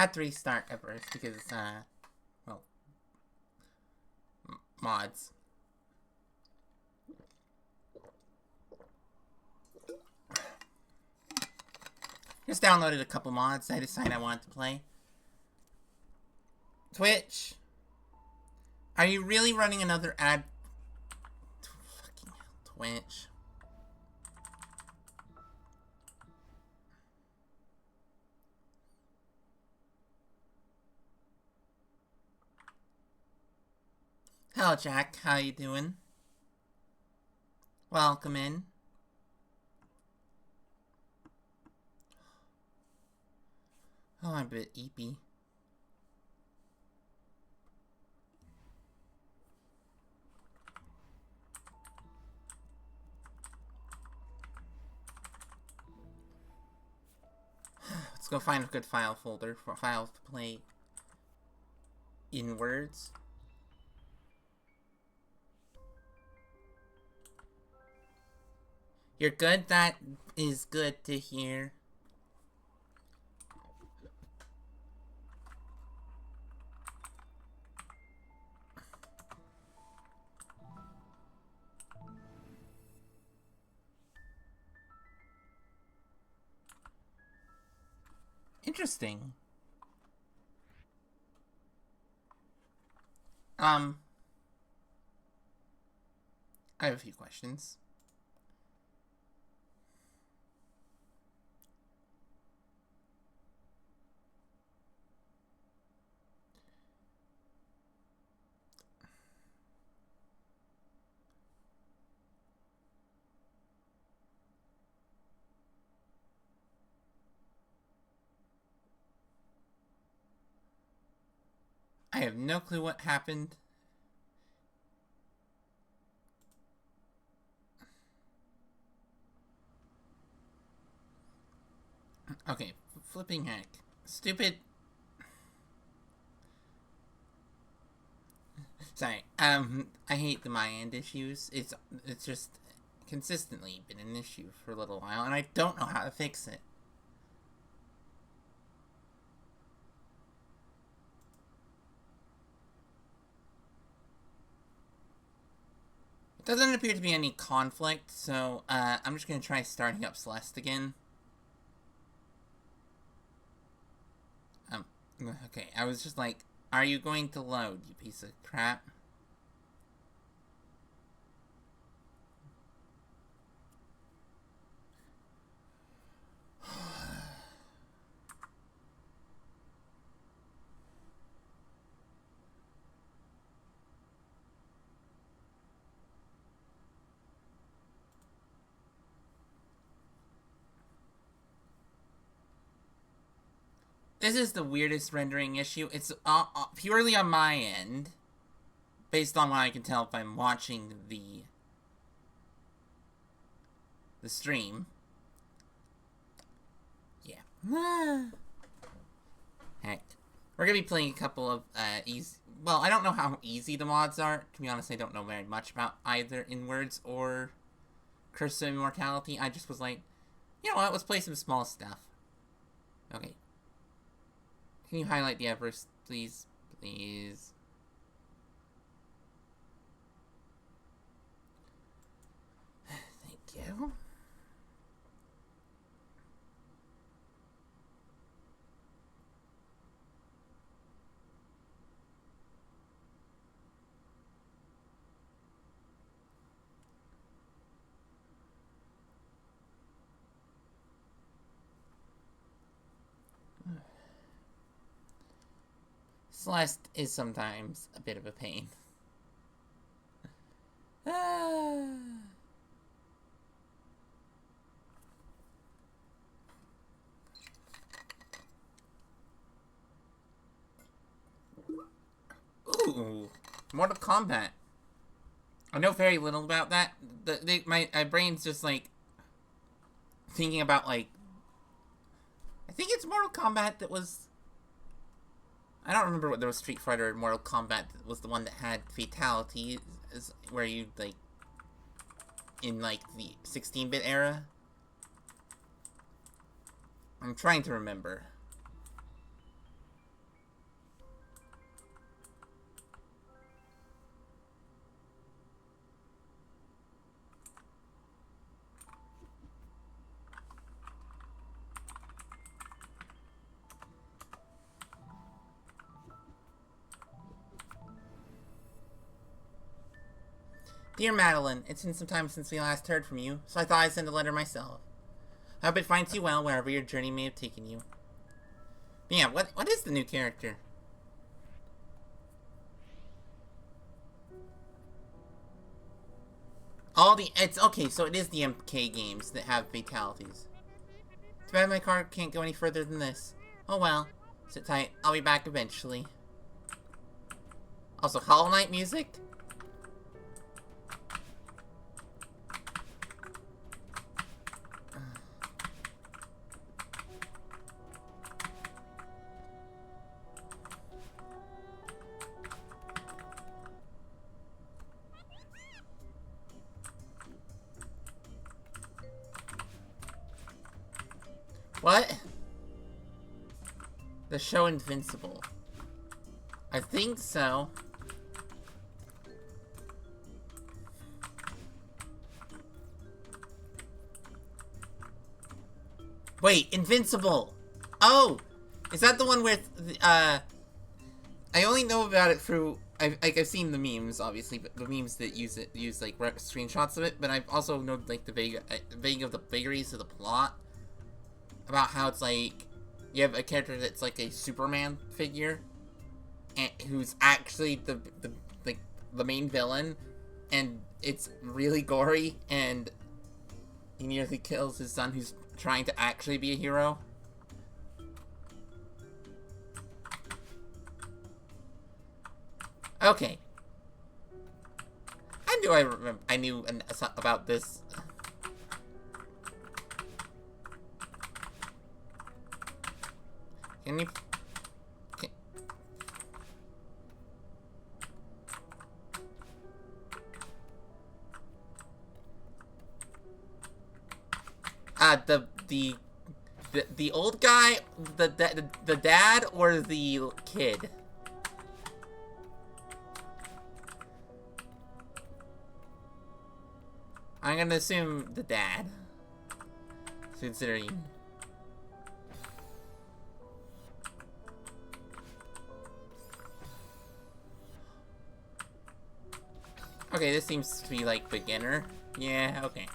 Had to restart at first because, well, mods. Just downloaded a couple mods I decided I wanted to play. Twitch, are you really running another ad? Fucking hell, Twitch. Hello, Jack. How you doing? Welcome in. Oh, I'm a bit eepy. Let's go find a good file folder for files to play in words. You're good? That is good to hear. Interesting. I have a few questions. I have no clue what happened. Okay, flipping heck. Stupid. Sorry. I hate the my end issues. It's just consistently been an issue for a little while, and I don't know how to fix it. It doesn't appear to be any conflict, so I'm just gonna try starting up Celeste again. Okay, I was just like, are you going to load, you piece of crap? This is the weirdest rendering issue. It's purely on my end, based on what I can tell if I'm watching the stream. Yeah. Heck. We're gonna be playing a couple of easy. Well, I don't know how easy the mods are. To be honest, I don't know very much about either Inwards or Curse of Immortality. I just was like, you know what? Let's play some small stuff. Okay. Can you highlight the Everest, please? Please. Thank you. Celeste is sometimes a bit of a pain. Ooh, Mortal Kombat. I know very little about that. My brain's just like thinking about like. I think it's Mortal Kombat that was. I don't remember what there was Street Fighter or Mortal Kombat that was the one that had fatality, where you like in like the 16-bit era. I'm trying to remember. Dear Madeline, it's been some time since we last heard from you, so I thought I'd send a letter myself. I hope it finds you well wherever your journey may have taken you. But yeah, what is the new character? Okay, so it is the MK games that have fatalities. Too bad my car can't go any further than this. Oh well. Sit tight, I'll be back eventually. Also, Hollow Knight music? What? The show Invincible. I think so. Wait, Invincible! Oh! Is that the one with, I only know about it through, I've seen the memes, obviously, but the memes that use like, screenshots of it, but I've also known, like, the vague of the vagaries of the plot. About how it's like, you have a character that's like a Superman figure, and who's actually the main villain, and it's really gory, and he nearly kills his son who's trying to actually be a hero. Okay. I knew about this. Can you... the old guy, the dad, or the kid? I'm gonna assume the dad, considering. Okay, this seems to be like beginner. Yeah, okay.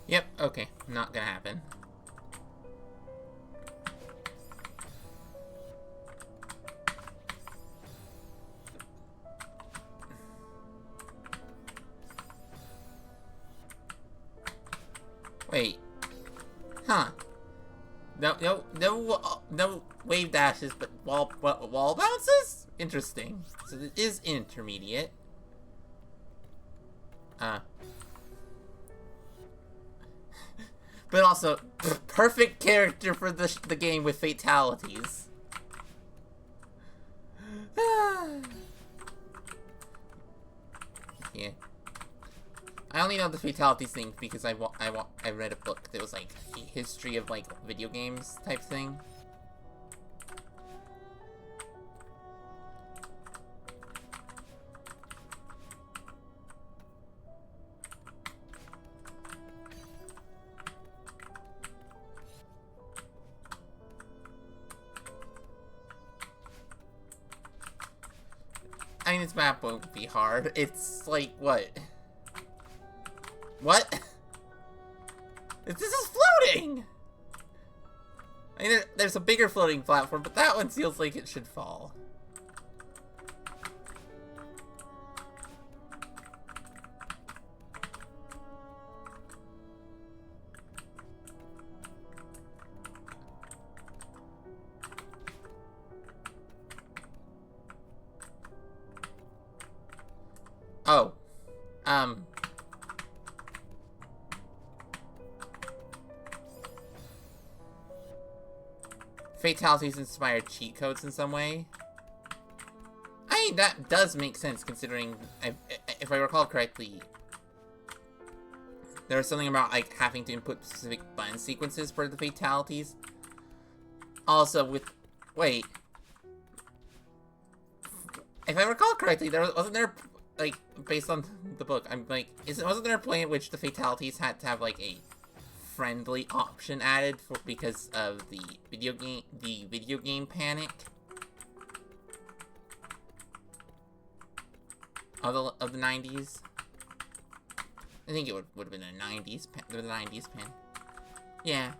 Yep, okay. Not gonna happen. Wait. Huh. No wave dashes, but wall bounces? Interesting. So it is intermediate. But also, perfect character for the game with fatalities. Yeah. I only know the fatalities thing because I read a book that was like a history of like video games type thing. I mean, this map won't be hard. It's like, what? What? This is floating! I mean, there's a bigger floating platform, but that one feels like it should fall. Oh. Fatalities inspired cheat codes in some way. I mean, that does make sense considering, if I recall correctly, There was something about, like, having to input specific button sequences for the fatalities. Also, with... Wait. If I recall correctly, wasn't there, like, based on the book, I'm like, wasn't there a point at which the fatalities had to have, like, a friendly option added because of the video game panic of the 90s? I think it would have been the 90s panic. Yeah.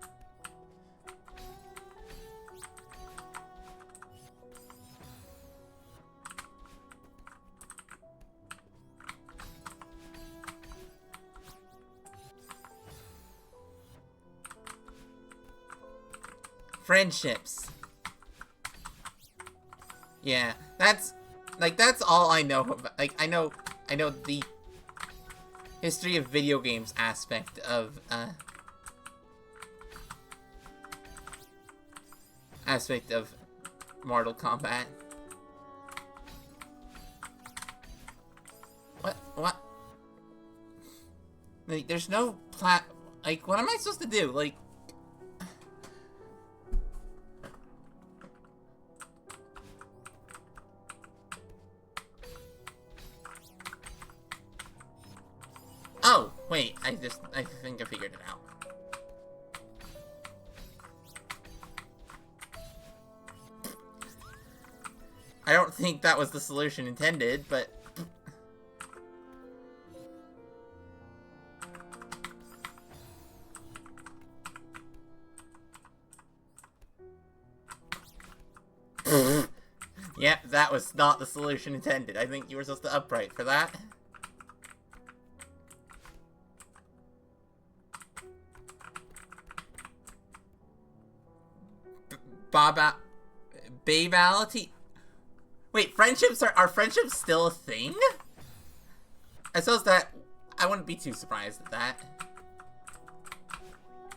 Friendships. Yeah, that's all I know about, like, I know the history of video games aspect of, Mortal Kombat. What? Like, there's no like, what am I supposed to do? Like, oh, wait, I think I figured it out. I don't think that was the solution intended, but... Yep, that was not the solution intended. I think you were supposed to upright for that. Babality? Wait, friendships are friendships still a thing? I suppose that I wouldn't be too surprised at that.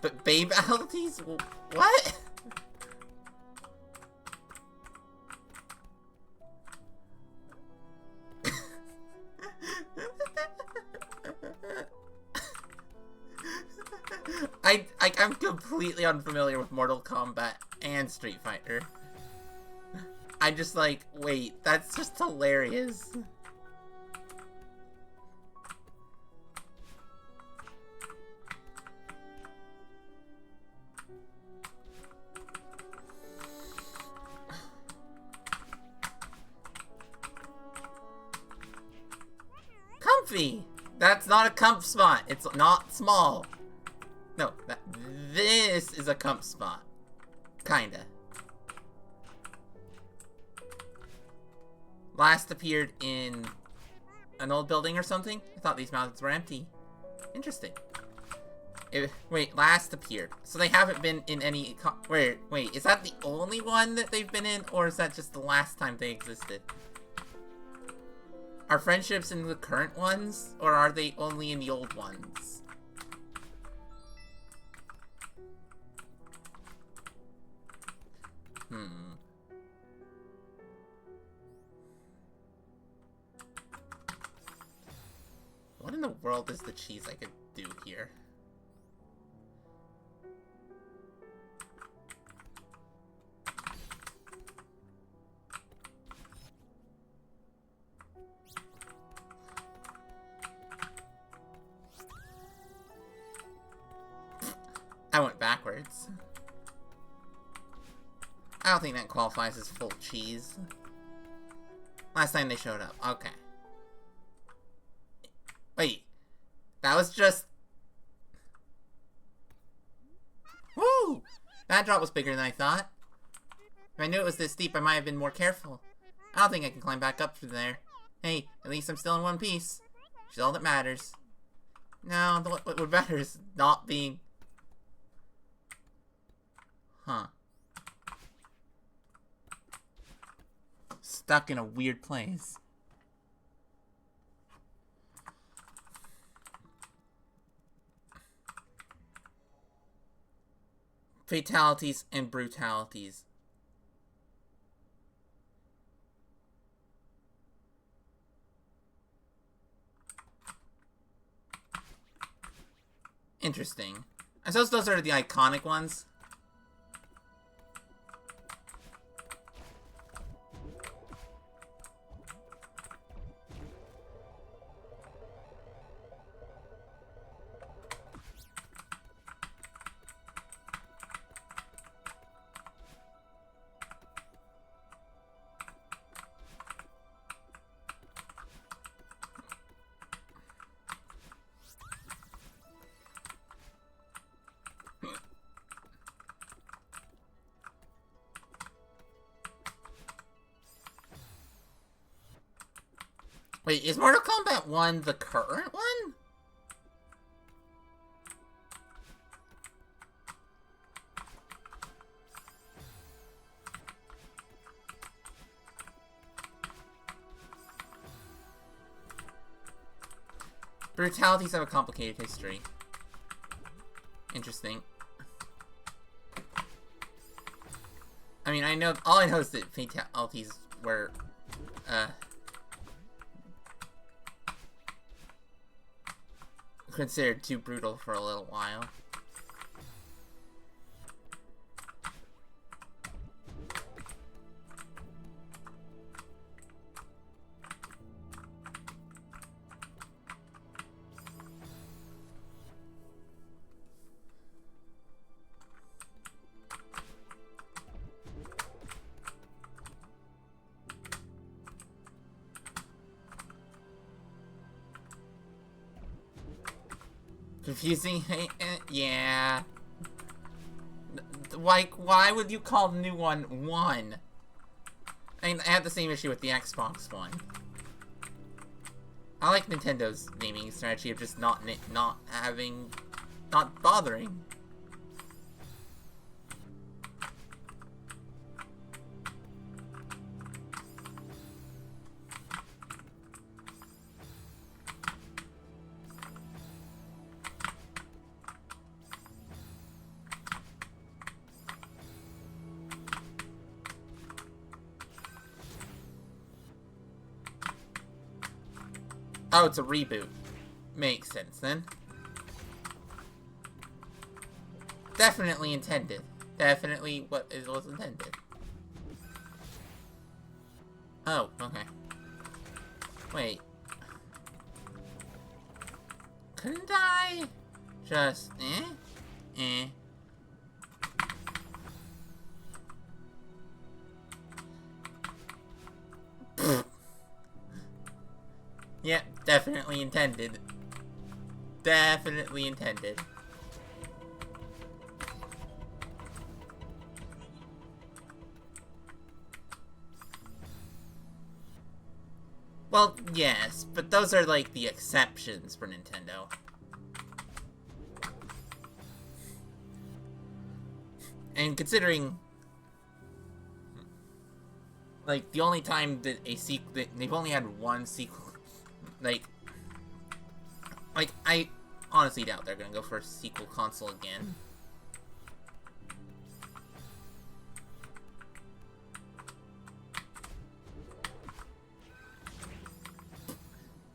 But babalities? What? I'm completely unfamiliar with Mortal Kombat and Street Fighter. I'm just like, wait, that's just hilarious. Comfy! That's not a comp spot. It's not small. No, this is a comp spot. Kinda. Last appeared in an old building or something? I thought these mountains were empty. Interesting. Wait, last appeared. So they haven't been in any... Wait, is that the only one that they've been in? Or is that just the last time they existed? Are friendships in the current ones? Or are they only in the old ones? What in the world is the cheese I could do here? I went backwards. I don't think that qualifies as full cheese. Last time they showed up. Okay. Wait. That was just... Woo! That drop was bigger than I thought. If I knew it was this steep, I might have been more careful. I don't think I can climb back up from there. Hey, at least I'm still in one piece. Which is all that matters. No, what would matter is not being... Huh. Stuck in a weird place. Fatalities and brutalities. Interesting. I suppose those are the iconic ones. Wait, is Mortal Kombat 1 the current one? Brutalities have a complicated history. Interesting. I mean, all I know is that fatalities were, considered too brutal for a little while. Confusing? Yeah. Like, why would you call the new one 1? I mean, I have the same issue with the Xbox One. I like Nintendo's naming strategy of just not bothering. Oh, it's a reboot. Makes sense, then. Definitely intended. Definitely what it was intended. Oh, okay. Wait. Couldn't I just, Yep, definitely intended. Definitely intended. Well, yes, but those are like the exceptions for Nintendo. And considering, like, the only time that they've only had one sequel. Like, I honestly doubt they're gonna go for a sequel console again.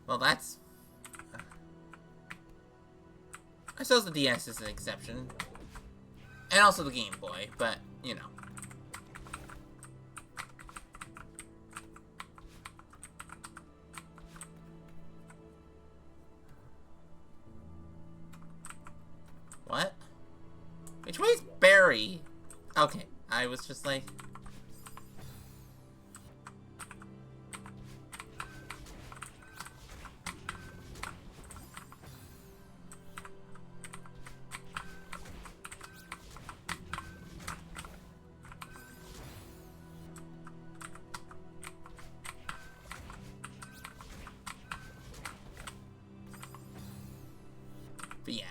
Well, that's... I suppose the DS is an exception. And also the Game Boy, but, you know. What? Which way's Barry? Okay, I was just like... But yeah.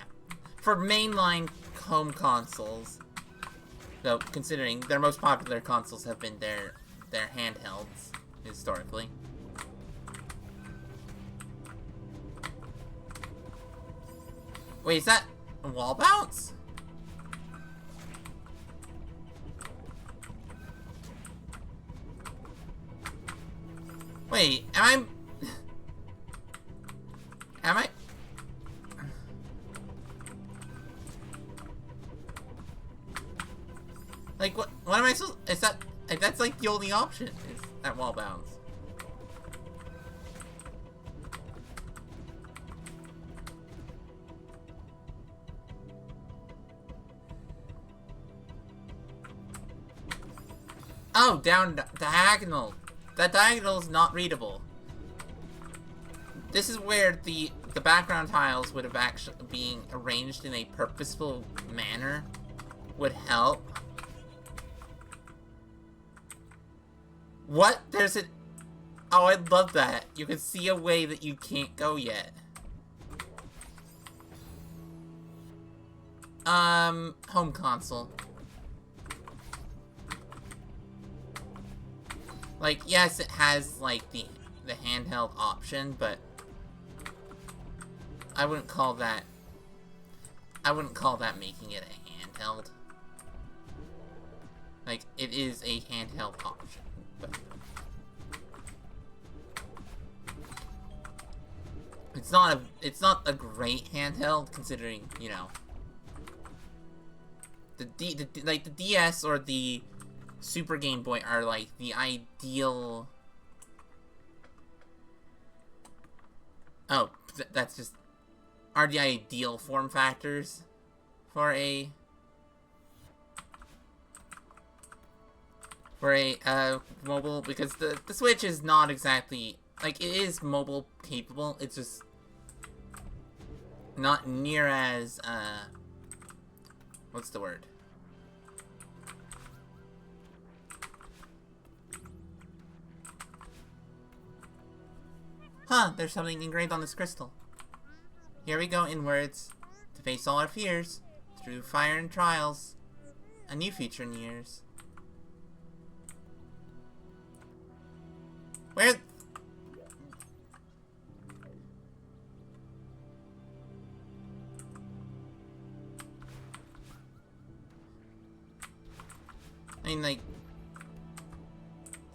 For mainline home consoles, though, considering their most popular consoles have been their handhelds, historically. Wait, is that a wall bounce? Wait, am I... What am I supposed? Is that? That's like the only option. Is that wall bounce? Oh, down diagonal. That diagonal is not readable. This is where the background tiles would have actually being arranged in a purposeful manner would help. What? There's a... Oh, I love that. You can see a way that you can't go yet. Home console. Like, yes, it has, like, the handheld option, but I wouldn't call that making it a handheld. Like, it is a handheld option, but it's not a great handheld considering, you know, like the DS or the Super Game Boy are like the ideal. Oh, that's just are the ideal form factors for a mobile, because the Switch is not exactly like, it is mobile capable. It's just not near as what's the word? Huh, there's something engraved on this crystal. Here we go inwards, to face all our fears, through fire and trials. A new future nears. Where... I mean, like...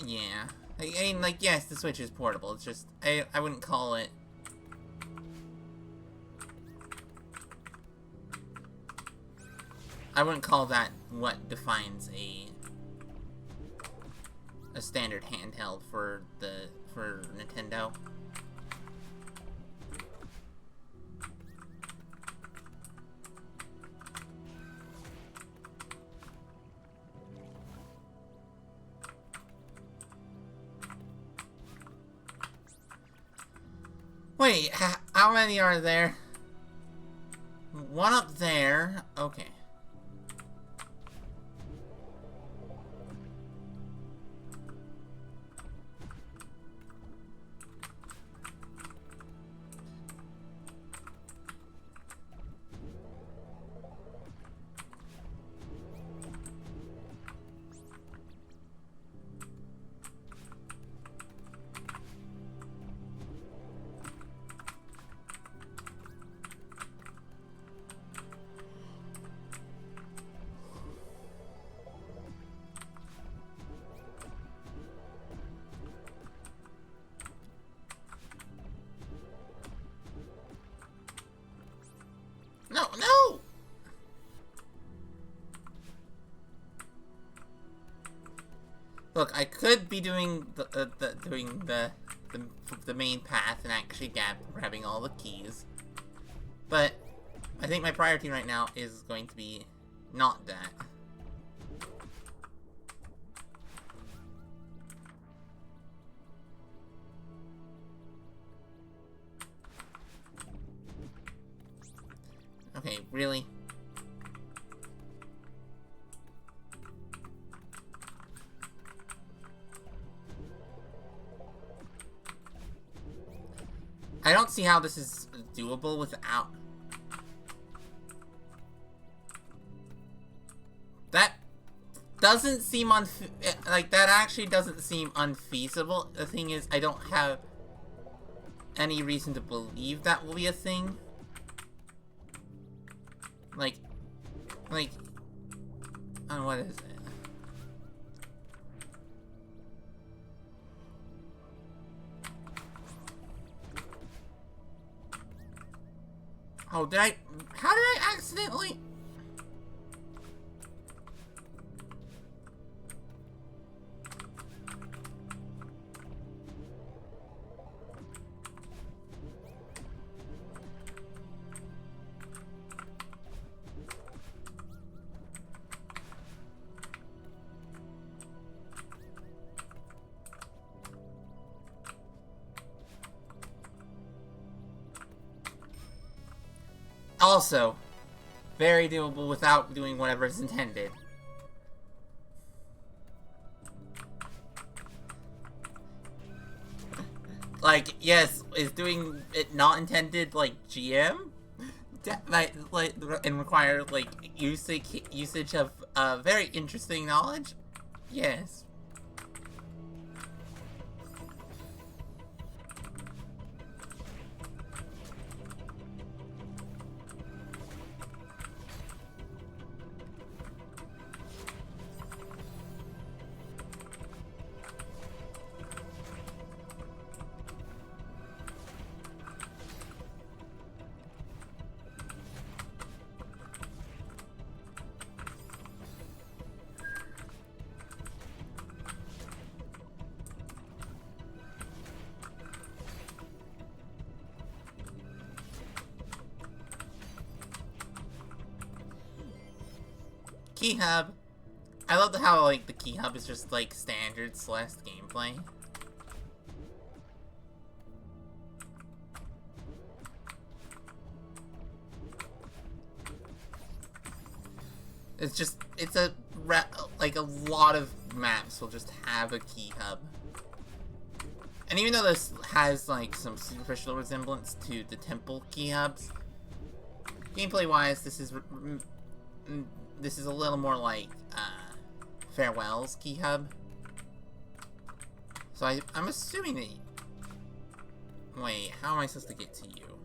Yeah. I mean, like, yes, the Switch is portable. It's just, I wouldn't call it... I wouldn't call that what defines a standard handheld for Nintendo. Wait, how many are there? One up there. Okay. No, no! Look, I could be doing the main path and actually grabbing all the keys, but I think my priority right now is going to be not that. Okay, really? I don't see how this is doable without... That doesn't seem like, that actually doesn't seem unfeasible. The thing is, I don't have any reason to believe that will be a thing. Like, what is it? Oh, how did I accidentally? Also, very doable without doing whatever is intended. Like, yes, is doing it not intended, like, GM? Like, and require, like, usage of, very interesting knowledge? Yes. Key Hub. I love how, like, the Key Hub is just, like, standard Celeste gameplay. It's just, it's like, a lot of maps will just have a Key Hub. And even though this has, like, some superficial resemblance to the Temple Key Hubs, gameplay-wise, this is a little more like, Farewell's Key Hub. So I'm assuming that... Wait, how am I supposed to get to you?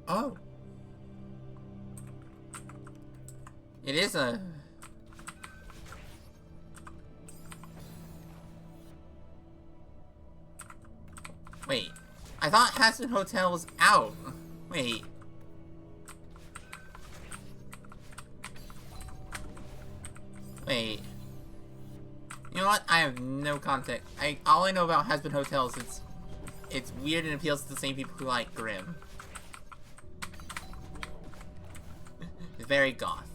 Oh. It is a... Wait. I thought Hazbin Hotel was out. Wait. Wait. You know what? I have no context. All I know about Hazbin Hotel is it's weird and appeals to the same people who like Grimm. It's very goth.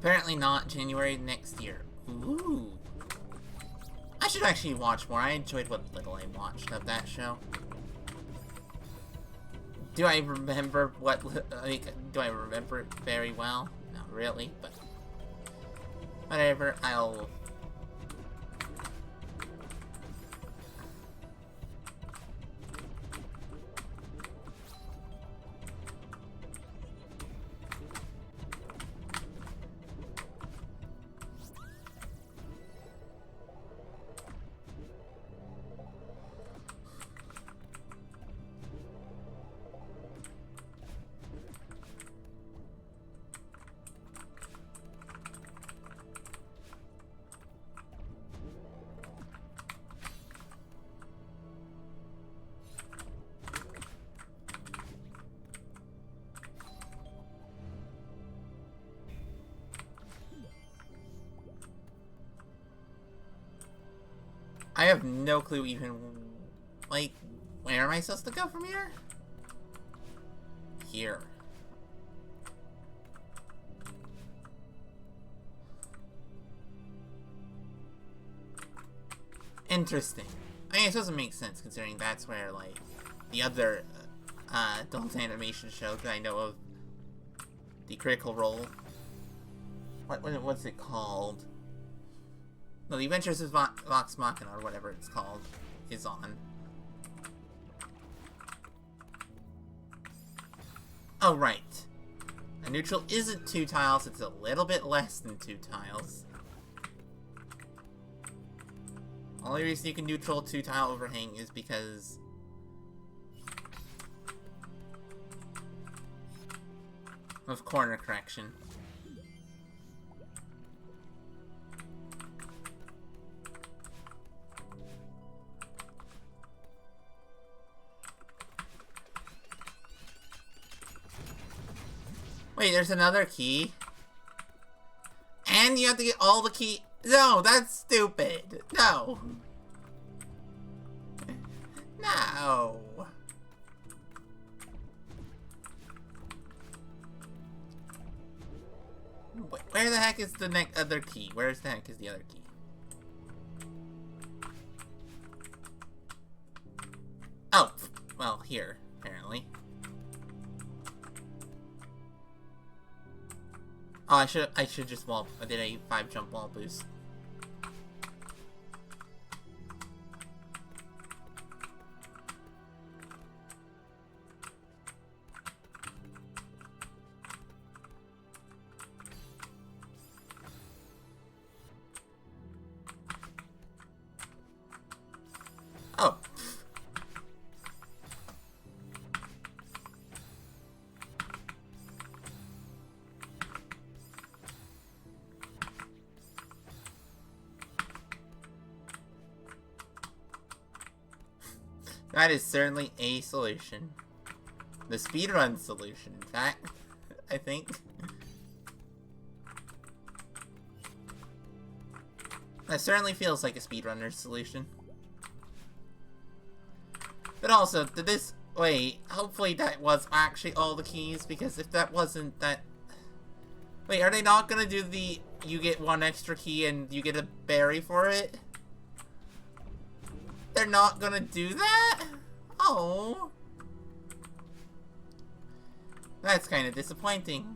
Apparently not January next year. Ooh. I should actually watch more. I enjoyed what little I watched of that show. Do I remember what, like, do I remember it very well? Not really, but whatever, I'll... I have no clue even, like, where am I supposed to go from here? Here. Interesting. I mean, it doesn't make sense considering that's where, like, the other, adult animation show that I know of, the Critical Role. What's it called? No, The Adventures of Vox Machina, or whatever it's called, is on. Oh, right. A neutral isn't 2 tiles, it's a little bit less than 2 tiles. Only reason you can neutral 2 tile overhang is because... of corner correction. Wait, there's another key? And you have to get all the key. No, that's stupid. No. No. Wait, where the heck is the other key? Where the heck is the other key? Oh, well, here, apparently. Oh, I should just wall. I did a 5 jump wall boost. Oh. That is certainly a solution. The speedrun solution, in fact, I think. That certainly feels like a speedrunner's solution. But also, did this... Wait, hopefully that was actually all the keys, because if that wasn't, that... Wait, are they not gonna do the... You get 1 extra key and you get a berry for it? They're not gonna do that? Oh. That's kind of disappointing.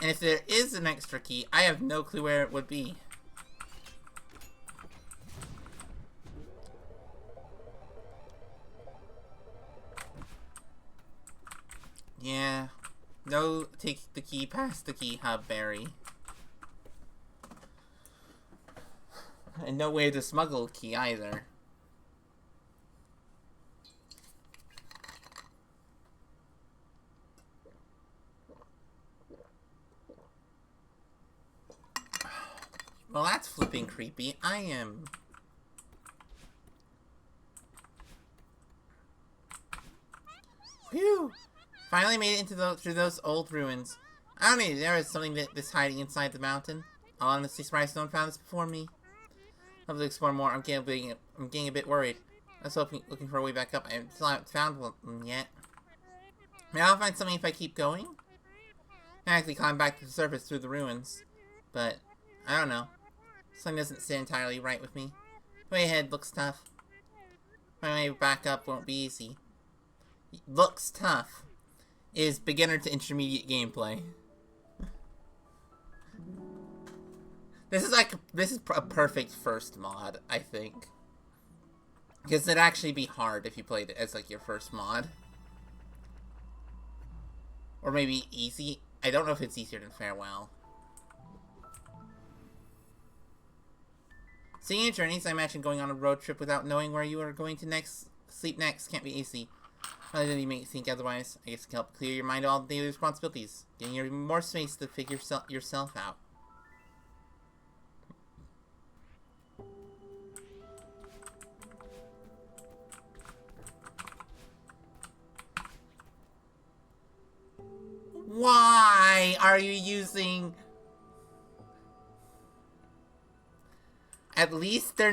And if there is an extra key, I have no clue where it would be. Yeah. No, take the key past the key hub berry. And no way to smuggle key either. Well, that's flipping creepy. I am... Phew! Finally made it into through those old ruins. I don't know, there is something that's hiding inside the mountain. I'll honestly surprised no one found this before me. I'll have to explore more. I'm getting a bit worried. I was looking for a way back up. I still haven't found one yet. Maybe I'll find something if I keep going? I actually climb back to the surface through the ruins. But, I don't know. Something doesn't sit entirely right with me. The way ahead looks tough. My way back up won't be easy. Looks tough is beginner to intermediate gameplay. This is a perfect first mod, I think. Because it'd actually be hard if you played it as like your first mod. Or maybe easy. I don't know if it's easier than Farewell. Seeing your journeys, I imagine going on a road trip without knowing where you are going to sleep next can't be easy. Rather than you make you think otherwise, I guess it can help clear your mind of all the daily responsibilities, giving you more space to figure yourself out. Why are you using... At least they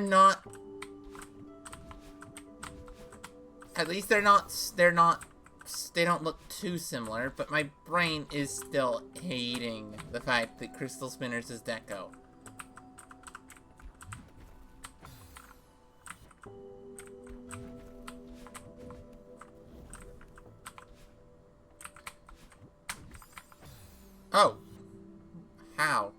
don't look too similar, but my brain is still hating the fact that Crystal Spinners is Deco. Oh. How?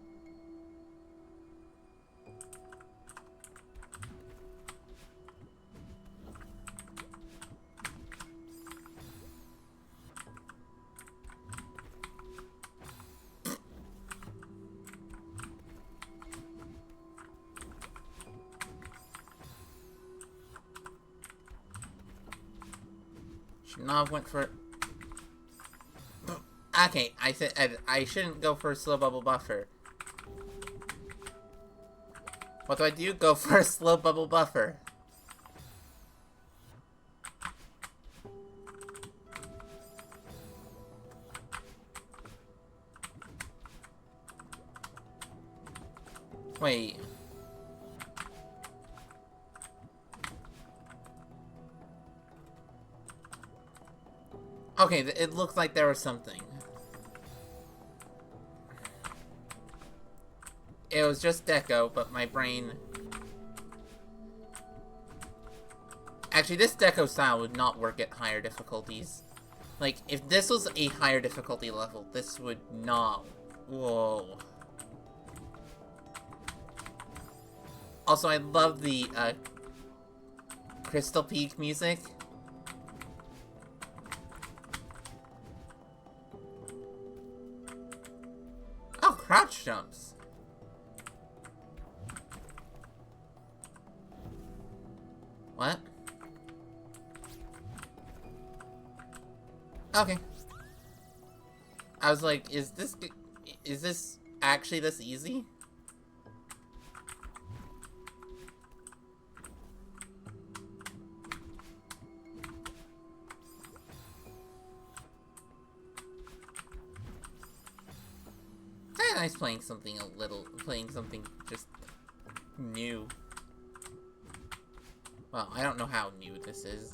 Should not have went for... Okay, I said I shouldn't go for a slow bubble buffer. What do? Go for a slow bubble buffer. Wait. Okay, it looked like there was something. It was just Deco, but my brain... Actually, this Deco style would not work at higher difficulties. Like, if this was a higher difficulty level, this would not... Whoa. Also, I love the, Crystal Peak music. Oh, crouch jumps. What? Okay. I was like, is this actually this easy? Kinda nice playing something just new. Well, I don't know how new this is.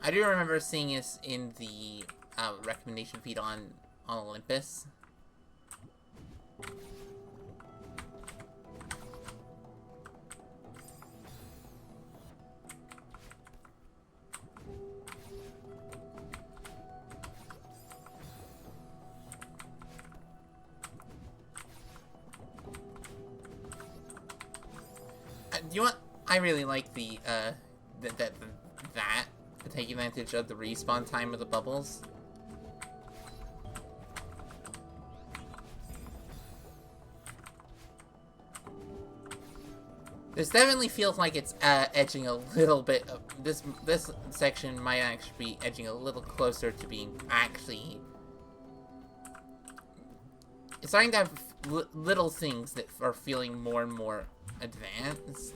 I do remember seeing this in the recommendation feed on Olympus. Do you want? I really like the that to take advantage of the respawn time of the bubbles. This definitely feels like it's edging a little bit. This section might actually be edging a little closer to being actually. It's starting to have little things that are feeling more and more advanced.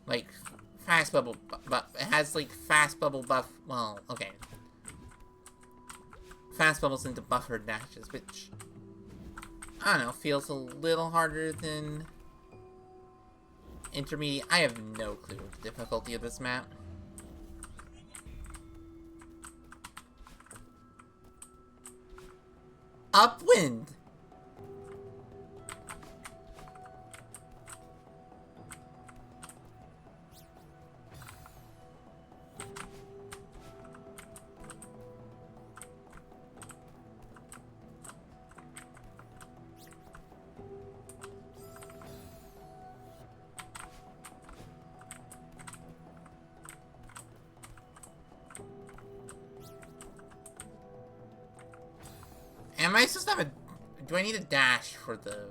Like, fast bubble buff. It has, like, fast bubble buff. Well, okay. Fast bubbles into buffer dashes, which, I don't know, feels a little harder than intermediate. I have no clue the difficulty of this map. Upwind! Am I supposed to have a... Do I need a dash for the...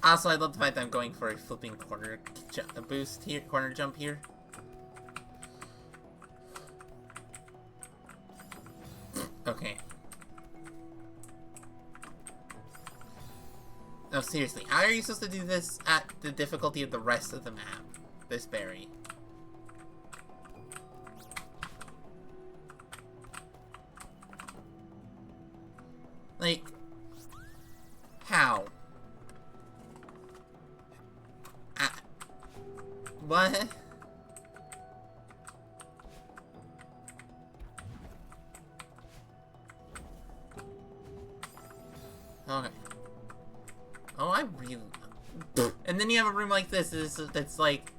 Also, I love the fact that I'm going for a flipping corner boost here, corner jump here. Okay. No, seriously, how are you supposed to do this at the difficulty of the rest of the map? This berry. Like, how? What? Okay. Oh, I really... And then you have a room like this that's like...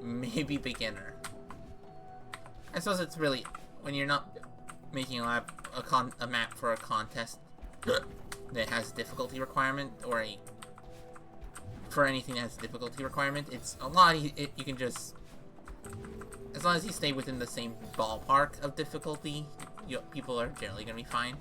maybe beginner. I suppose it's really... when you're not making a map for a contest that has a difficulty requirement or a for anything that has a difficulty requirement. It's a lot. You can just, as long as you stay within the same ballpark of difficulty, people are generally gonna be fine.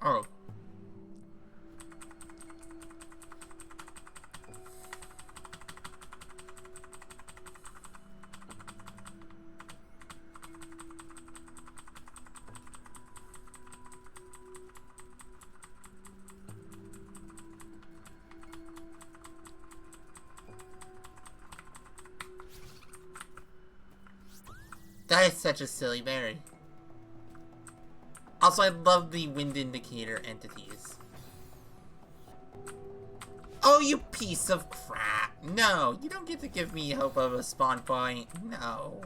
Oh. That is such a silly berry. Also, I love the wind indicator entities. Oh, you piece of crap. No, you don't get to give me hope of a spawn point. No.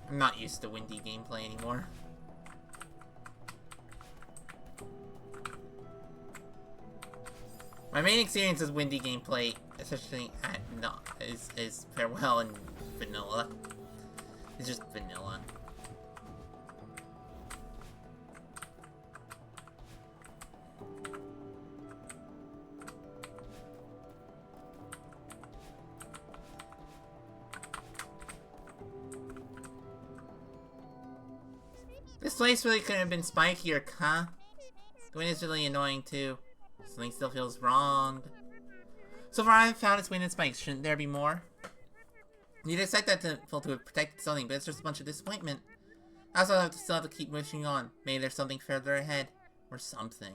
I'm not used to windy gameplay anymore. My main experience with windy gameplay, especially at is Farewell and vanilla. It's just vanilla. This place really couldn't have been spikier, huh? The wind is really annoying too. Something still feels wrong. So far I've found its wind and spikes. Shouldn't there be more? You'd expect that to have protected something, but it's just a bunch of disappointment. I also still have to keep pushing on. Maybe there's something further ahead. Or something.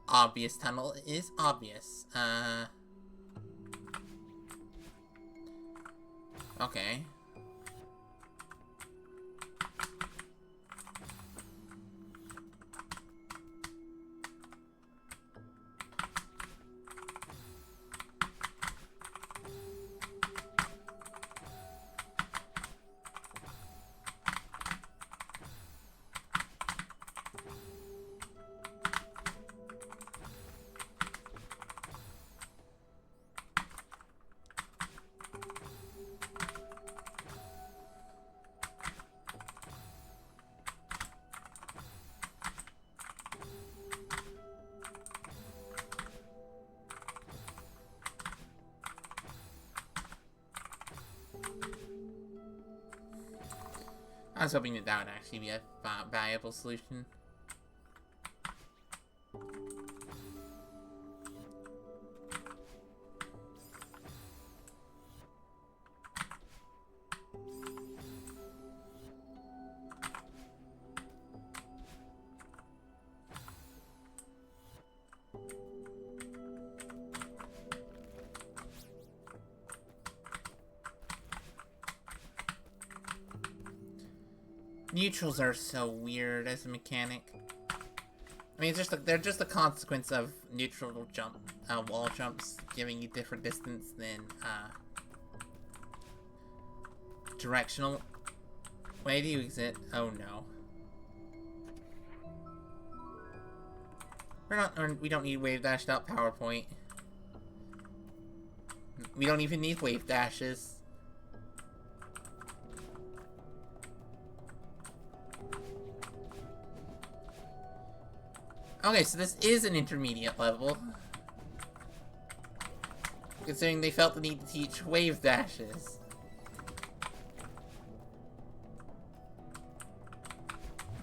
Obvious tunnel is obvious. Okay. I was hoping that would actually be a valuable solution. Neutrals are so weird as a mechanic. I mean, they're just a consequence of neutral wall jumps giving you different distance than directional. Way do you exit? Oh no. We don't need wave dashed out PowerPoint. We don't even need wave dashes. Okay, so this is an intermediate level. Considering they felt the need to teach wave dashes.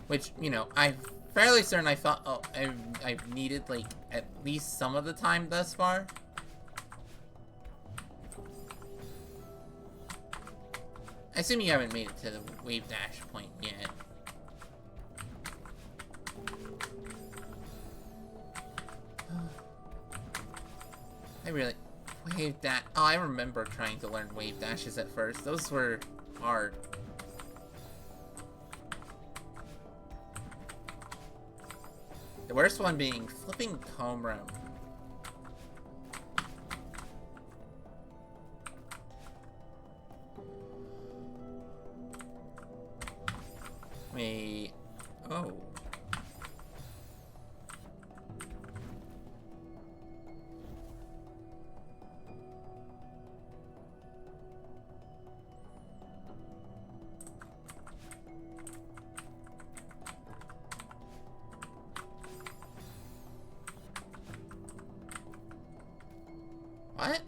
Which, you know, I'm fairly certain I thought I've needed, like, at least some of the time thus far. I assume you haven't made it to the wave dash point yet. Wave dash. Oh, I remember trying to learn wave dashes at first. Those were hard. The worst one being flipping homeroom. Wait. Oh. What?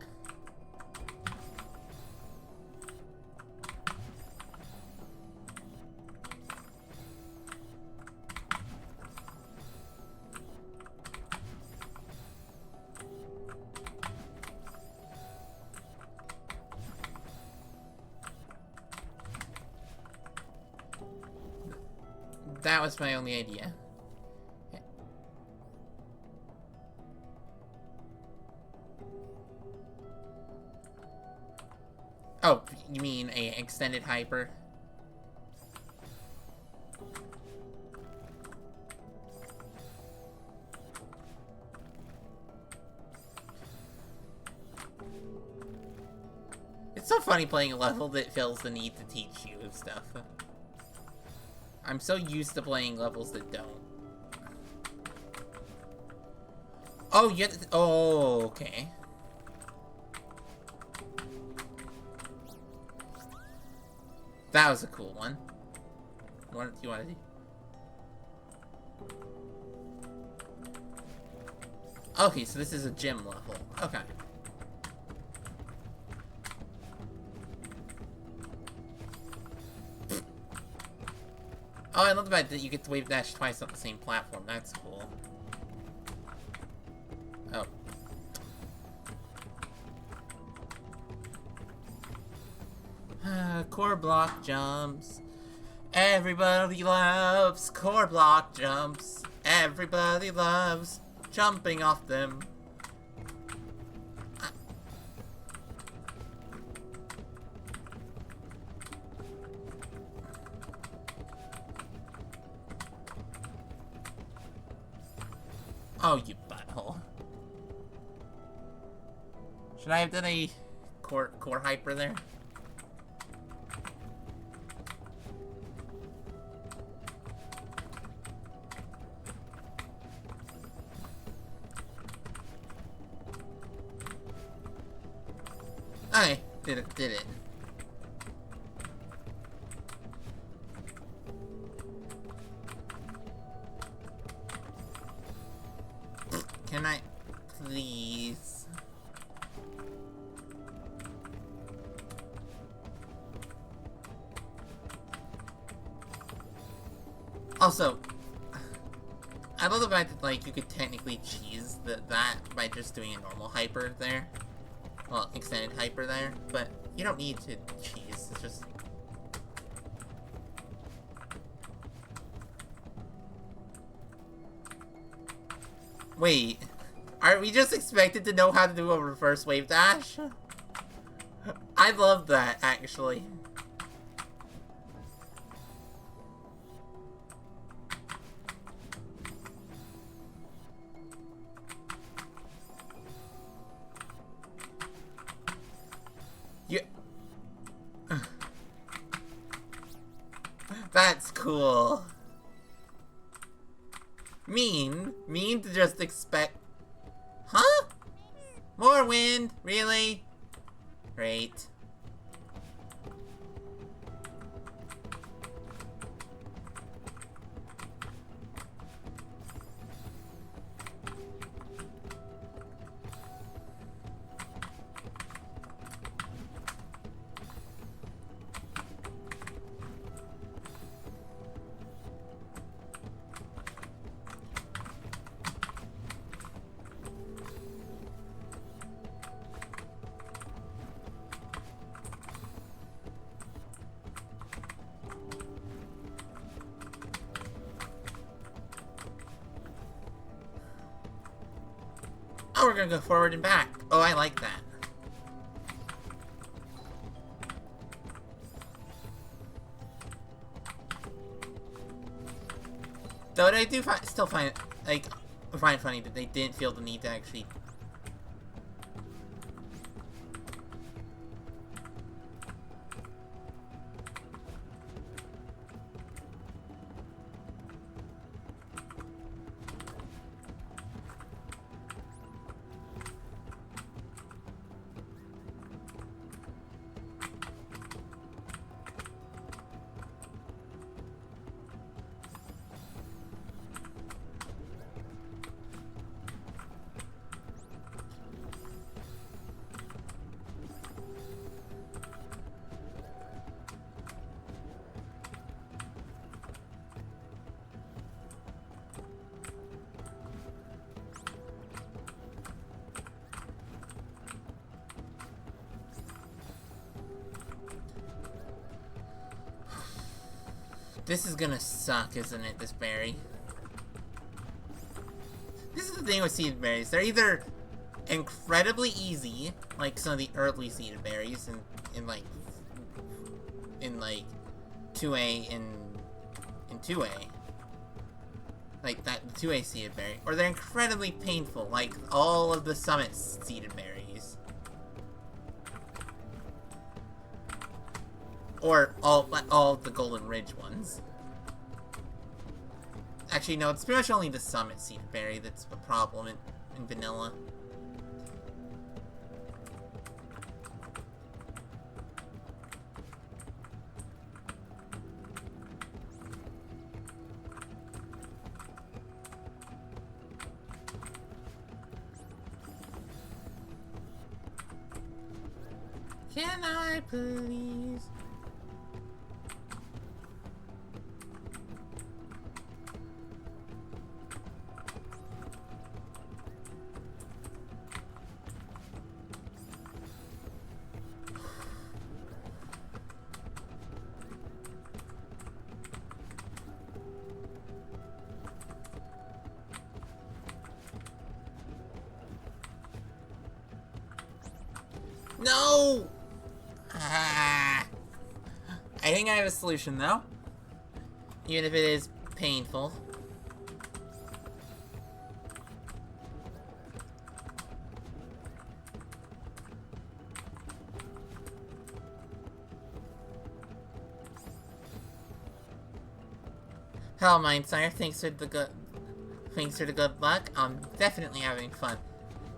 That was my only idea. Oh, you mean a extended hyper? It's so funny playing a level that feels the need to teach you stuff. I'm so used to playing levels that don't. Oh, you have to, oh, okay. That was a cool one. What do you want to do? Okay, so this is a gym level. Okay. Oh, I love the fact that you get to wave dash twice on the same platform. That's cool. Oh. Core block jumps. Everybody loves core block jumps. Everybody loves jumping off them. Oh, you butthole. Should I have done a core hyper there? I did it. Can I please? Also, I love the fact that, like, you could technically cheese that by just doing a normal hyper there. Well, extended hyper there, but you don't need to cheese, it's just... Wait, are we just expected to know how to do a reverse wave dash? I love that, actually. That's cool. Mean to just expect... Huh? More wind? Really? Great. Oh, we're gonna go forward and back. Oh, I like that. Though I do still find it, like, I find it funny that they didn't feel the need to actually... This is gonna suck, isn't it, this berry? This is the thing with seeded berries. They're either incredibly easy, like some of the early seeded berries in like 2A in 2A. Like that 2A seeded berry. Or they're incredibly painful, like all of the Summit seeded berries. Or all the Golden Ridge ones. Actually, no, it's pretty much only the Summit seeded berry that's a problem in vanilla. Can I please? No! I think I have a solution, though. Even if it is painful. Hello, Mindsire. Thanks for the good luck. I'm definitely having fun.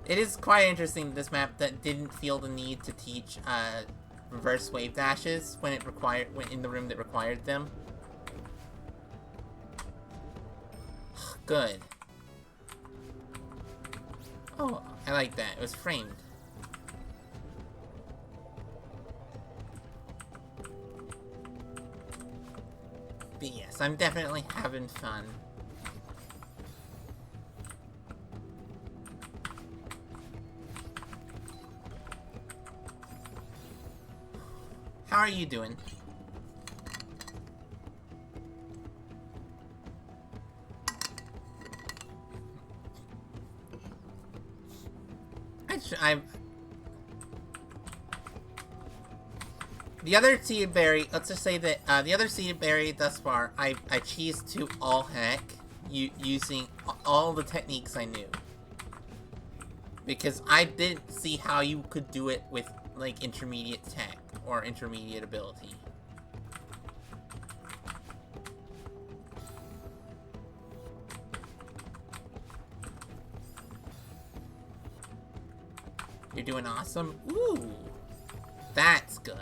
It is quite interesting, this map that didn't feel the need to teach reverse wave dashes when in the room that required them. Good. Oh, I like that. It was framed. But yes, I'm definitely having fun. How are you doing? The other seeded berry, let's just say that the other seeded berry thus far, I cheesed to all heck using all the techniques I knew. Because I didn't see how you could do it with, like, intermediate tech or intermediate ability. You're doing awesome? Ooh! That's good.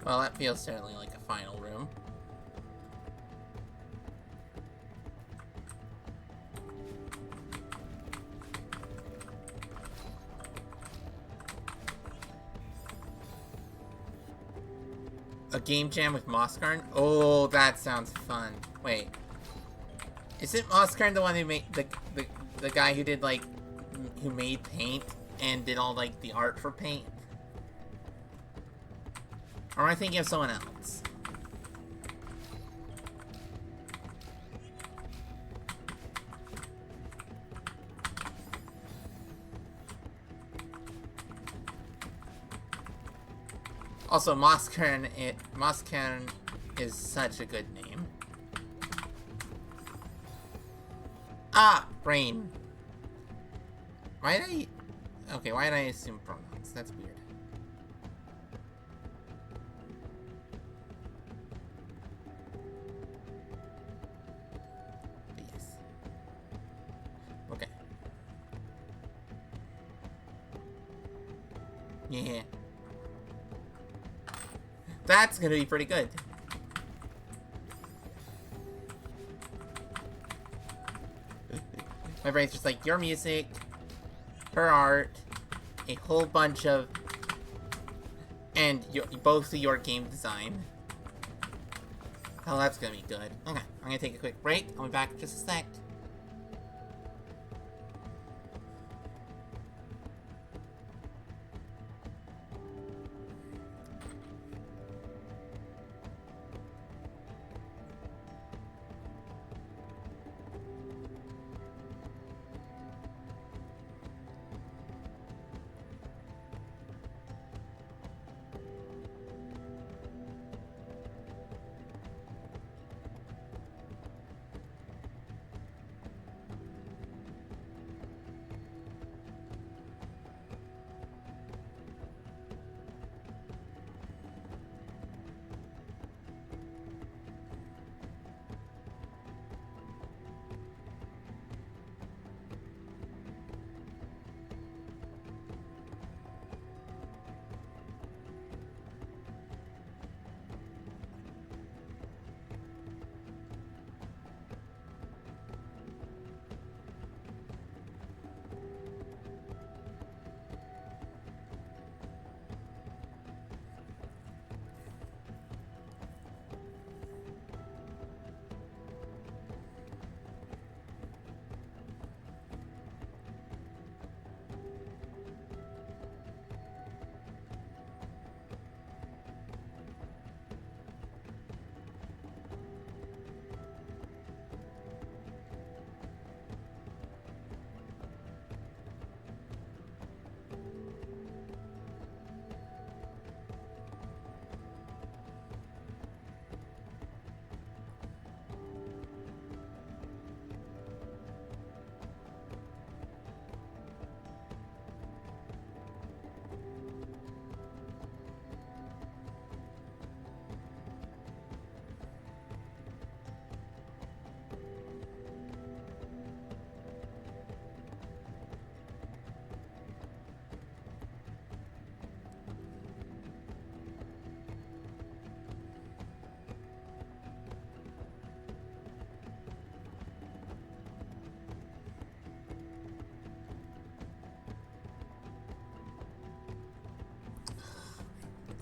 Well, that feels certainly like a final room. A game jam with Mosskarn? Oh, that sounds fun. Wait. Isn't Mosskarn the one who made the guy who did, like, who made paint and did all, like, the art for paint? Or am I thinking of someone else? Also, Moskern is such a good name. Ah, brain. Why did I... Okay, why did I assume pronouns? That's weird. Yes. Okay. Yeah. That's gonna be pretty good. My brain's just like, your music, her art, a whole bunch of, and both of your game design. Oh, that's gonna be good. Okay, I'm gonna take a quick break. I'll be back in just a sec.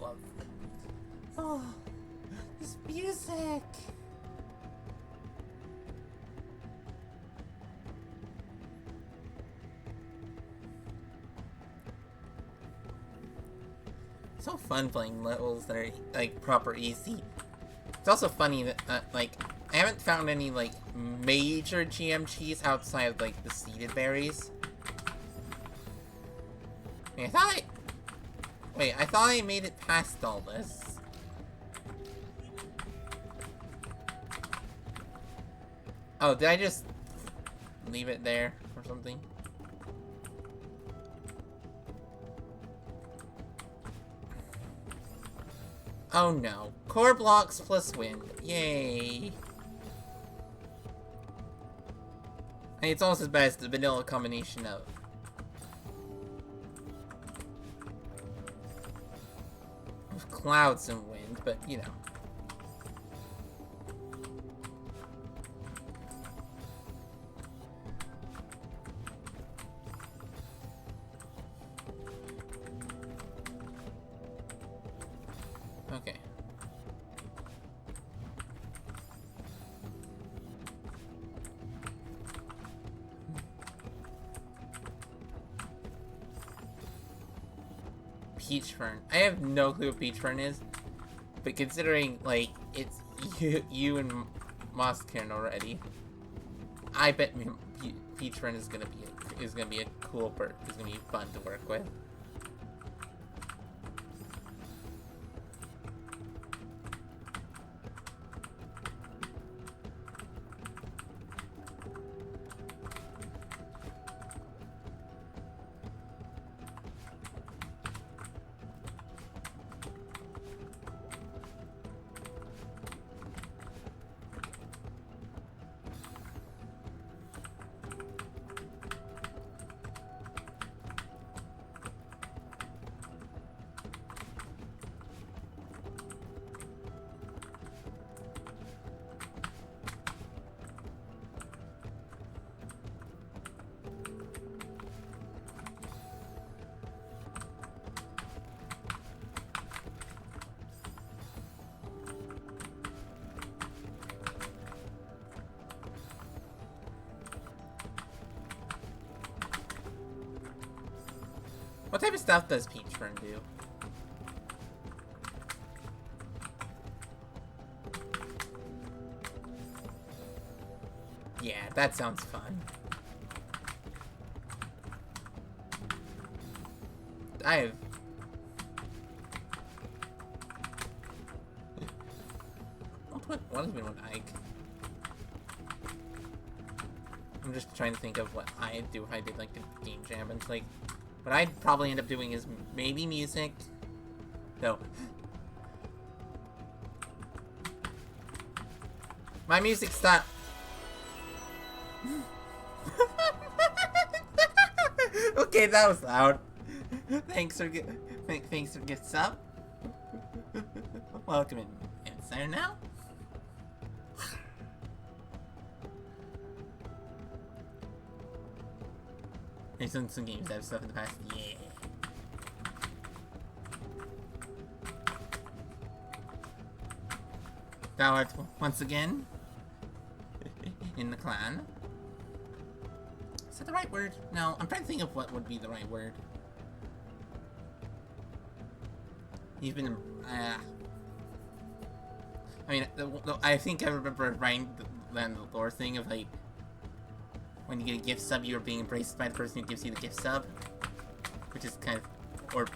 Love. Oh, this music. So fun playing levels that are like proper easy. It's also funny that like I haven't found any like major GMGs outside of like the seeded berries. I thought I made it past all this. Oh, did I just leave it there or something? Oh no. Core blocks plus wind. Yay. I mean, it's almost as bad as the vanilla combination of clouds and wind, but you know. Okay. Peach Fern. I have no clue what Peach Fern is, but considering like it's you and Moskern already, I bet Peach Fern is gonna be a cool bird. It's gonna be fun to work with. type of stuff does Peachburn do? Yeah, that sounds fun. I have... What has been with Ike? I'm just trying to think of what I'd do if I did, like, a game jam. And it's like, what I'd probably end up doing is maybe music. No. My music style... Okay, that was loud. Thanks for gift sub. Welcome in inside now. There's some games that have stuff in the past. Yeah. Thou art once again in the clan. Is that the right word? No, I'm trying to think of what would be the right word. You've been, I mean, I think I remember writing the lore thing of, like, when you get a gift sub, you're being embraced by the person who gives you the gift sub. Which is kind of, or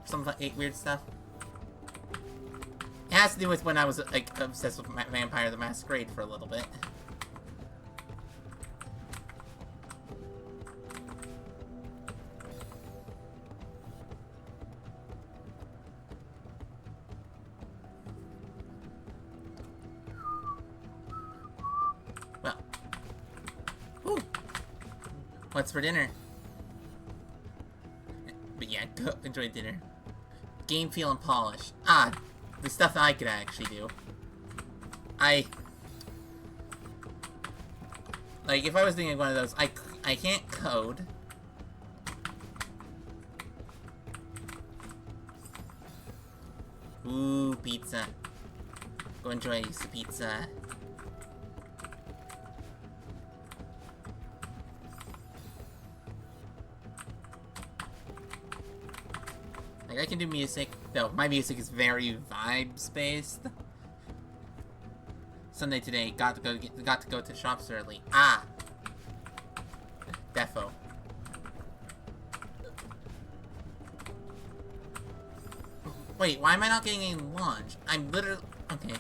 some like weird stuff. It has to do with when I was, like, obsessed with Vampire the Masquerade for a little bit. What's for dinner? But yeah, go enjoy dinner. Game, feel, and polish. Ah, the stuff I could actually do. Like, if I was doing one of those, I can't code. Ooh, pizza. Go enjoy some pizza. Like, I can do music, though my music is very vibes-based. Sunday today, got to go to the shops early. Ah! Defo. Wait, why am I not getting any launch? I'm literally... Okay.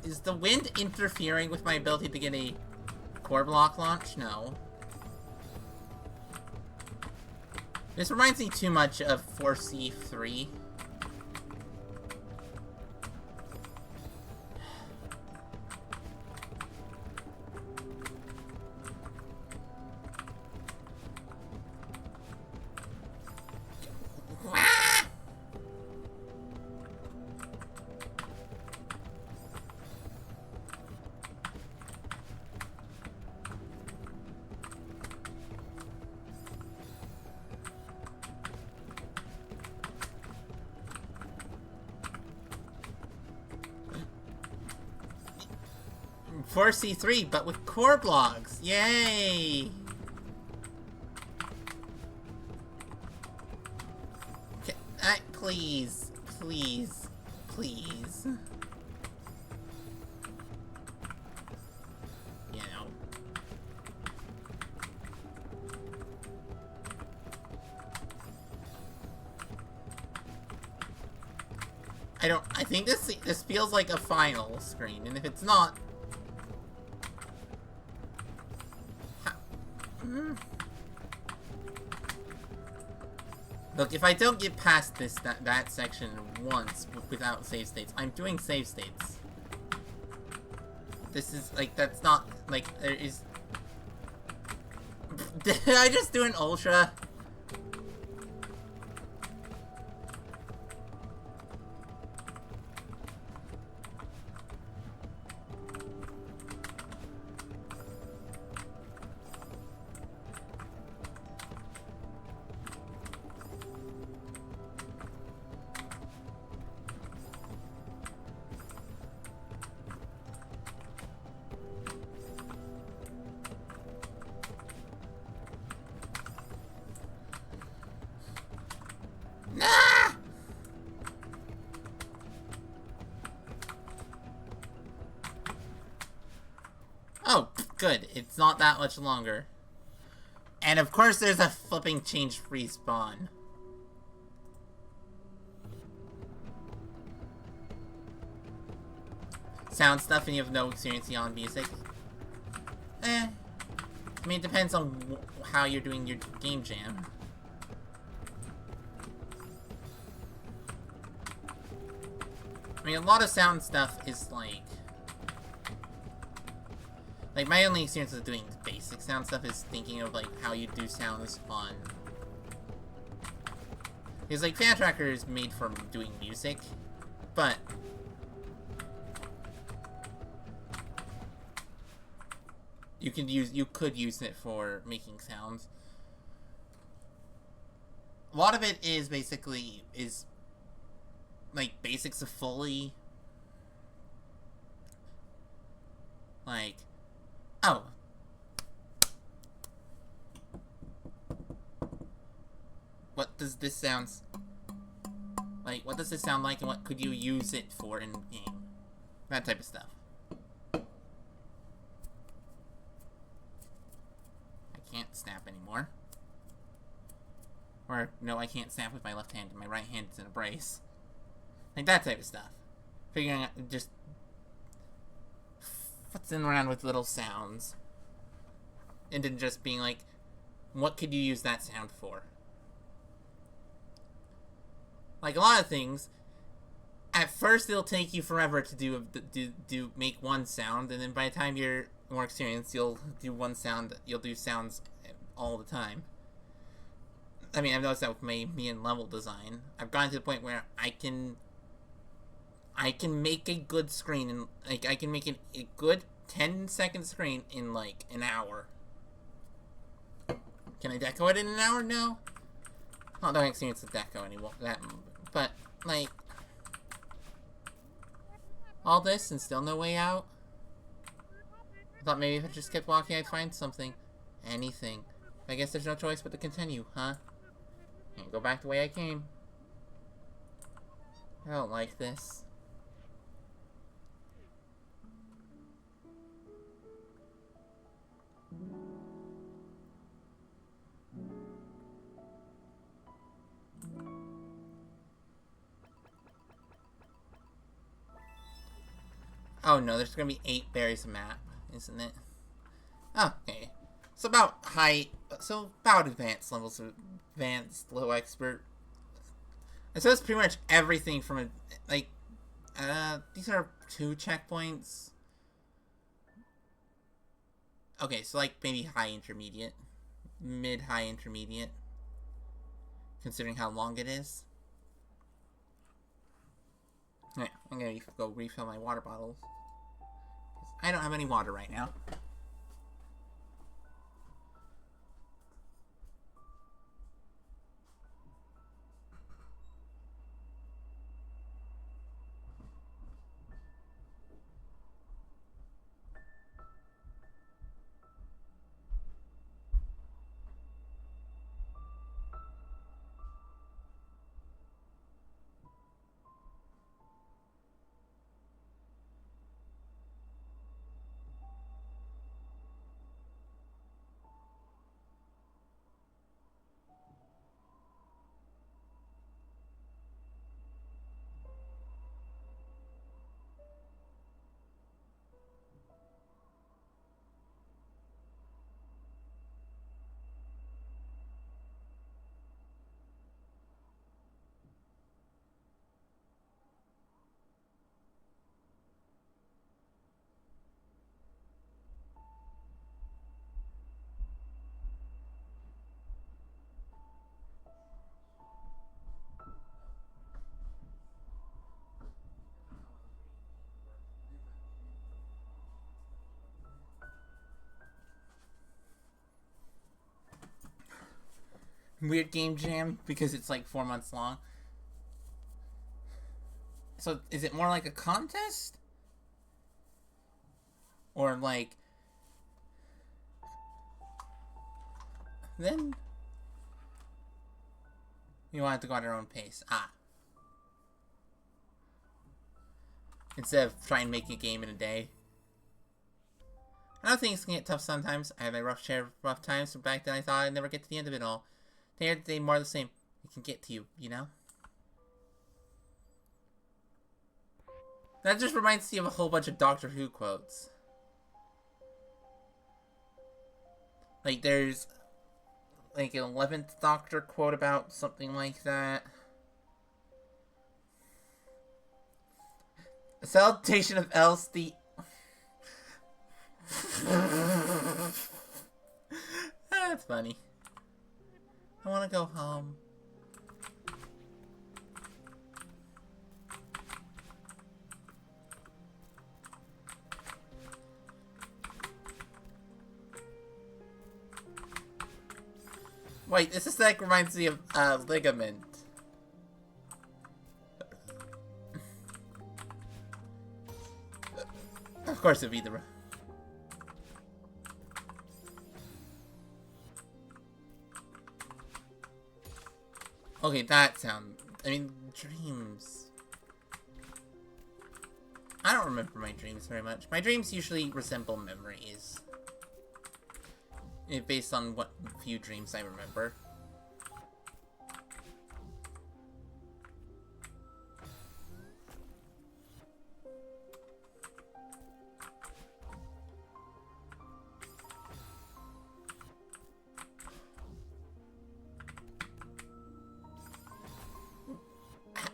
Is the wind interfering with my ability to get a core block launch? No. This reminds me too much of 4C3. For C3, but with core blocks. Yay! Please, please, please. You know. I think this feels like a final screen, and if it's not, look, if I don't get past that section once without save states, I'm doing save states. This is, like, that's not, like, there is... Did I just do an ultra? Oh, good. It's not that much longer. And of course there's a flipping change respawn. Sound stuff and you have no experience beyond music. I mean, it depends on how you're doing your game jam. I mean, a lot of sound stuff is like my only experience with doing basic sound stuff is thinking of like how you do sounds on. Because like Fan Tracker is made for doing music, but you could use it for making sounds. A lot of it is basically like basics of Foley. Like, oh. What does this sound like? What does this sound like, and what could you use it for in game? That type of stuff. I can't snap anymore. Or no, I can't snap with my left hand, and my right hand is in a brace. Like that type of stuff. Figuring out just futzing around with little sounds. And then just being like, what could you use that sound for? Like a lot of things, at first it'll take you forever to make one sound, and then by the time you're more experienced, you'll do one sound. You'll do sounds all the time. I mean, I've noticed that with me in level design. I've gotten to the point where I can make a good screen, and like I can make a good 10-second screen in like an hour. Can I deco it in an hour? No. I don't experience the deco anymore. But like all this and still no way out. I thought maybe if I just kept walking, I'd find something, anything. I guess there's no choice but to continue, huh? And go back the way I came. I don't like this. Oh no, there's gonna be 8 berries a map, isn't it? Oh, okay. So about advanced levels of advanced, low expert. And so it's pretty much everything from these are 2 checkpoints. Okay, so like maybe high intermediate. Mid-high intermediate. Considering how long it is. Yeah, I'm gonna go refill my water bottles. I don't have any water right now. Weird game jam because it's like 4 months long. So is it more like a contest? Or like then we want it to go at our own pace. Instead of trying to make a game in a day. I know things can get tough sometimes. I have a rough share of rough times, but back then I thought I'd never get to the end of it all. Day after day, more of the same. It can get to you, you know? That just reminds me of a whole bunch of Doctor Who quotes. Like, there's like an 11th Doctor quote about something like that. A salutation of else the... That's funny. I want to go home. Wait, this aesthetic reminds me of Ligament. Of course it'd be the... Okay, that sound... I mean, dreams... I don't remember my dreams very much. My dreams usually resemble memories. Based on what few dreams I remember.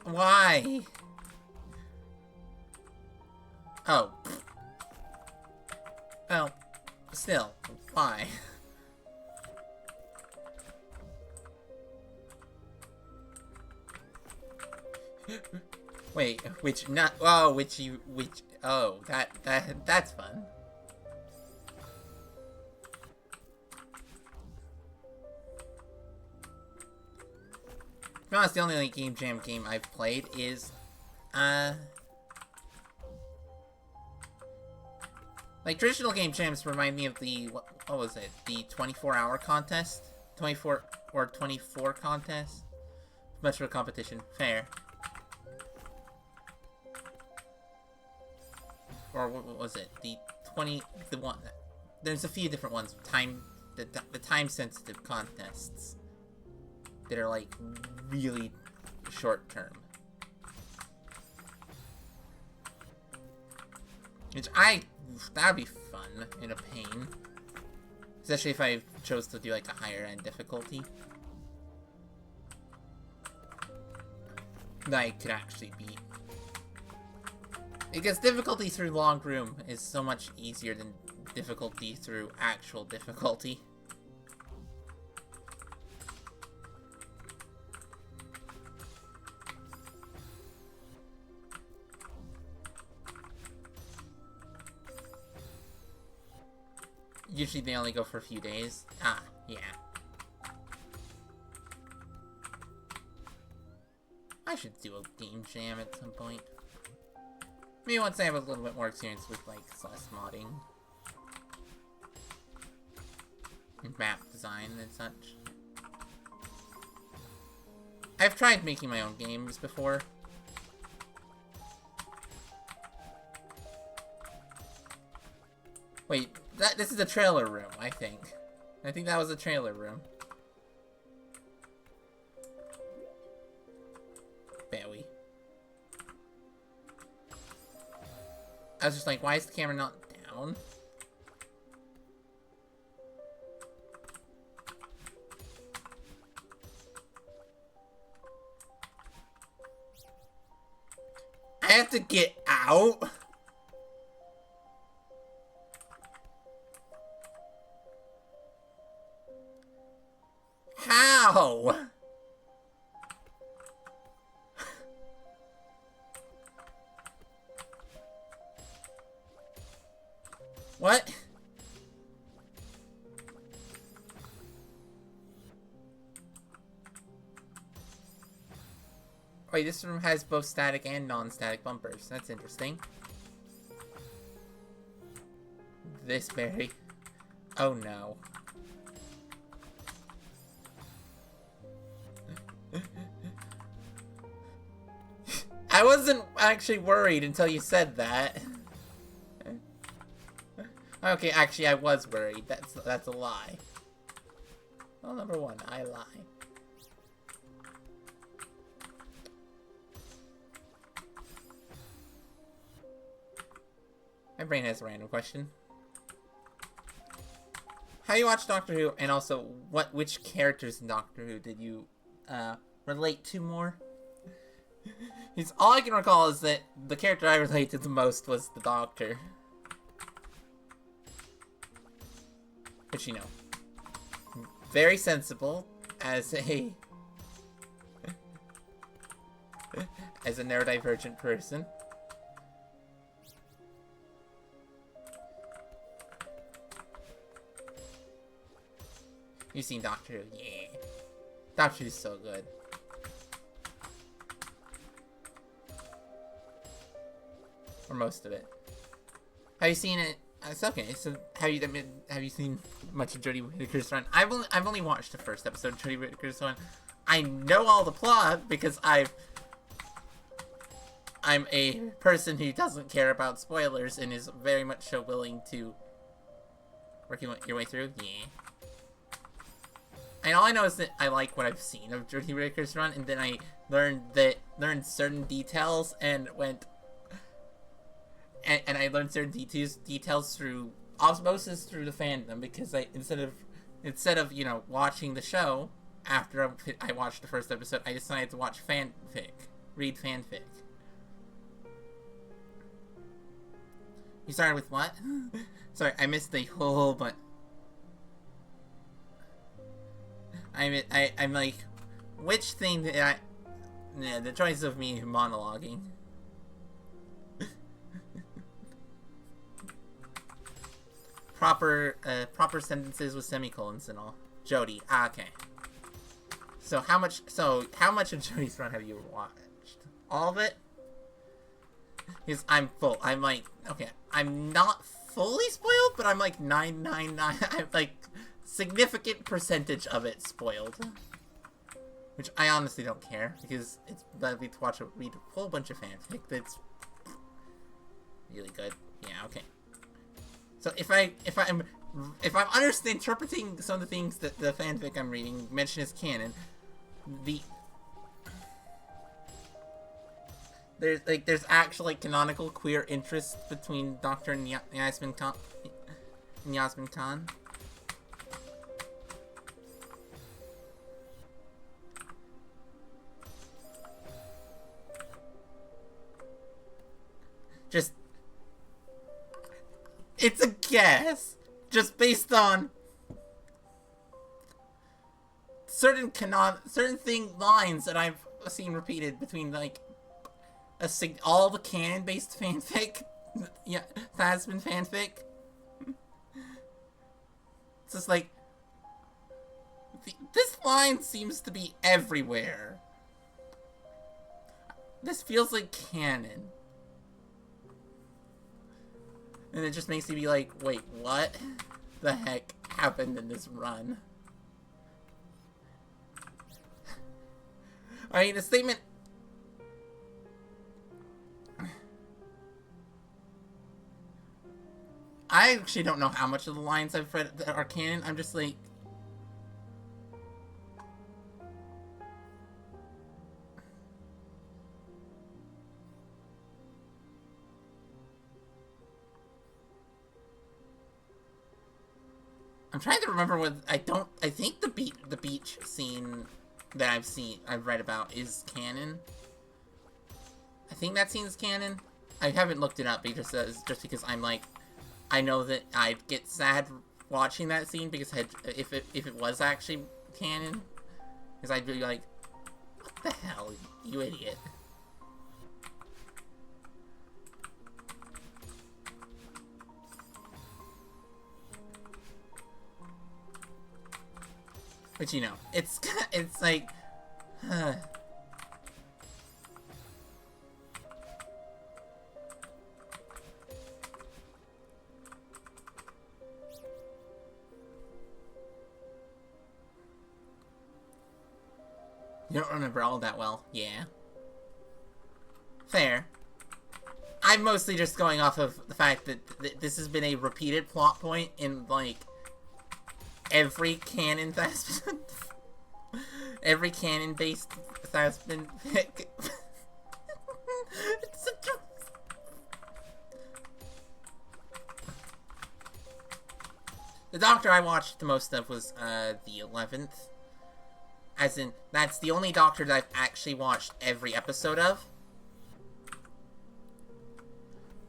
Why? Oh. Well, still, why? Wait, which not? Oh, which you which? Oh, that's fun. To be honest, the only like, Game Jam game I've played is, like traditional Game Jams remind me of the what was it? The 24-hour contest, 24 contest. Much of a competition, fair. Or what was it? The one. There's a few different ones. The time-sensitive contests that are like really short-term. Which that'd be fun in a pain, especially if I chose to do like a higher-end difficulty. That I could actually beat. Because difficulty through Long Room is so much easier than difficulty through actual difficulty. Usually they only go for a few days. Ah, yeah. I should do a game jam at some point. Maybe once I have a little bit more experience with, like, less modding. And map design and such. I've tried making my own games before. Wait, this is a trailer room, I think. I think that was a trailer room. Bowie. I was just like, why is the camera not down? I have to get out? How? What? Wait, this room has both static and non-static bumpers. That's interesting. This berry. Oh no. I wasn't actually worried until you said that. Okay, actually, I was worried. That's a lie. Well, number one, I lie. My brain has a random question. How you watch Doctor Who, and also which characters in Doctor Who did you relate to more? Because all I can recall is that the character I related the most was the Doctor. Which, you know, very sensible as a as a neurodivergent person. You've seen Doctor Who? Yeah. Doctor Who's so good. Or most of it. Have you seen it? It's okay. So have you seen much of Jodie Whittaker's run? I've only watched the first episode of Jodie Whittaker's run. I know all the plot because I'm a person who doesn't care about spoilers and is very much so willing to work your way through. Yeah. And all I know is that I like what I've seen of Jodie Whittaker's run, and then I learned certain details and went. And I learned certain details through osmosis through the fandom, because I instead of you know watching the show after I watched the first episode, I decided to watch read fanfic. You started with what? Sorry, I missed the whole but. I'm like, which thing did I? Yeah, the choice of me monologuing. Proper sentences with semicolons and all. Jodie. Ah, okay. So how much of Jodie's run have you watched? All of it? Because I'm full. I'm like, okay, I'm not fully spoiled, but I'm like 999. I'm like significant percentage of it spoiled. Which I honestly don't care, because it's lovely to read a whole bunch of fanfic that's really good. Yeah, okay. So if I'm interpreting some of the things that the fanfic I'm reading mention as canon, there's actually canonical queer interest between Doctor and Yasmin Khan. Just, it's a guess, just based on certain lines that I've seen repeated between like all the canon-based fanfic, yeah, Phasmin fanfic. It's just like this line seems to be everywhere. This feels like canon. And it just makes me be like, wait, what the heck happened in this run? I mean, the statement... I actually don't know how much of the lines I've read that are canon. I'm just like... I'm trying to remember what I think the beach scene that I've read about is canon. I think that scene's canon. I haven't looked it up just because I'm like, I know that I'd get sad watching that scene because if it was actually canon, because I'd be like, what the hell, you idiot. But you know, it's like, you don't remember all that well, yeah. Fair. I'm mostly just going off of the fact that this has been a repeated plot point in, like, every canon that's been... every canon-based that's been... It's such a... The Doctor I watched the most of was, the 11th. As in, that's the only Doctor that I've actually watched every episode of.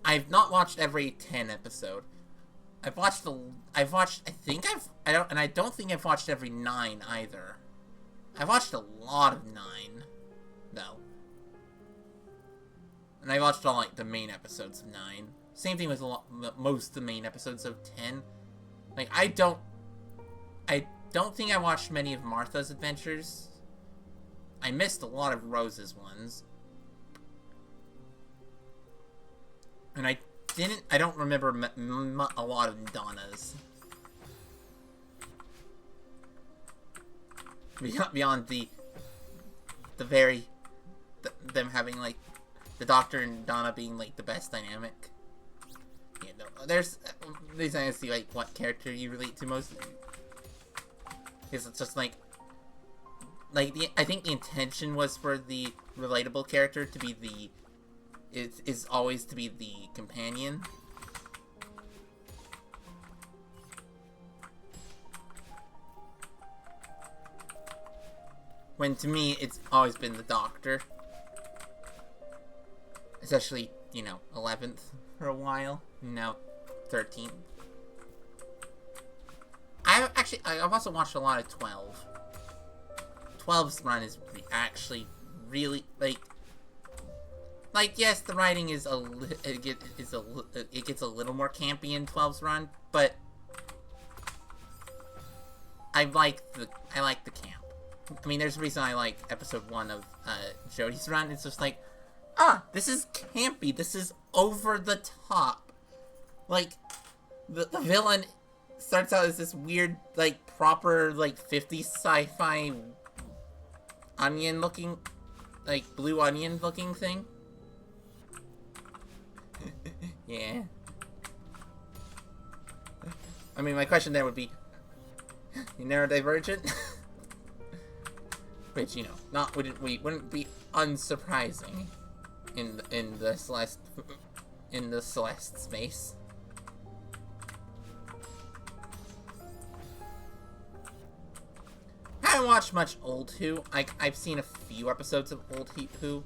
I've not watched every 10 episode. I don't think I've watched every 9 either. I've watched a lot of 9, though. And I watched all, like, the main episodes of 9. Same thing with most of the main episodes of 10. Like, I don't think I watched many of Martha's adventures. I missed a lot of Rose's ones. And I don't remember a lot of Donna's. Beyond them having, like, the Doctor and Donna being, like, the best dynamic. Yeah, no, there's I see, like, what character you relate to most. Because it's just, like, I think the intention was for the relatable character to be is always to be the companion. When to me, it's always been the Doctor. Especially, you know, 11th for a while. Now 13th. I've also watched a lot of 12. 12's run is actually really, like, yes, the writing is it gets a little more campy in 12's run, but I like the camp. I mean, there's a reason I like episode 1 of Jodie's run. It's just like, this is campy. This is over the top. Like, the villain starts out as this weird, like, proper, like, 50s sci-fi onion looking, like, blue onion looking thing. Yeah. I mean, my question there would be, you neurodivergent? Which, you know, wouldn't be unsurprising in the Celeste space. I haven't watched much Old Who. I've seen a few episodes of Old Who.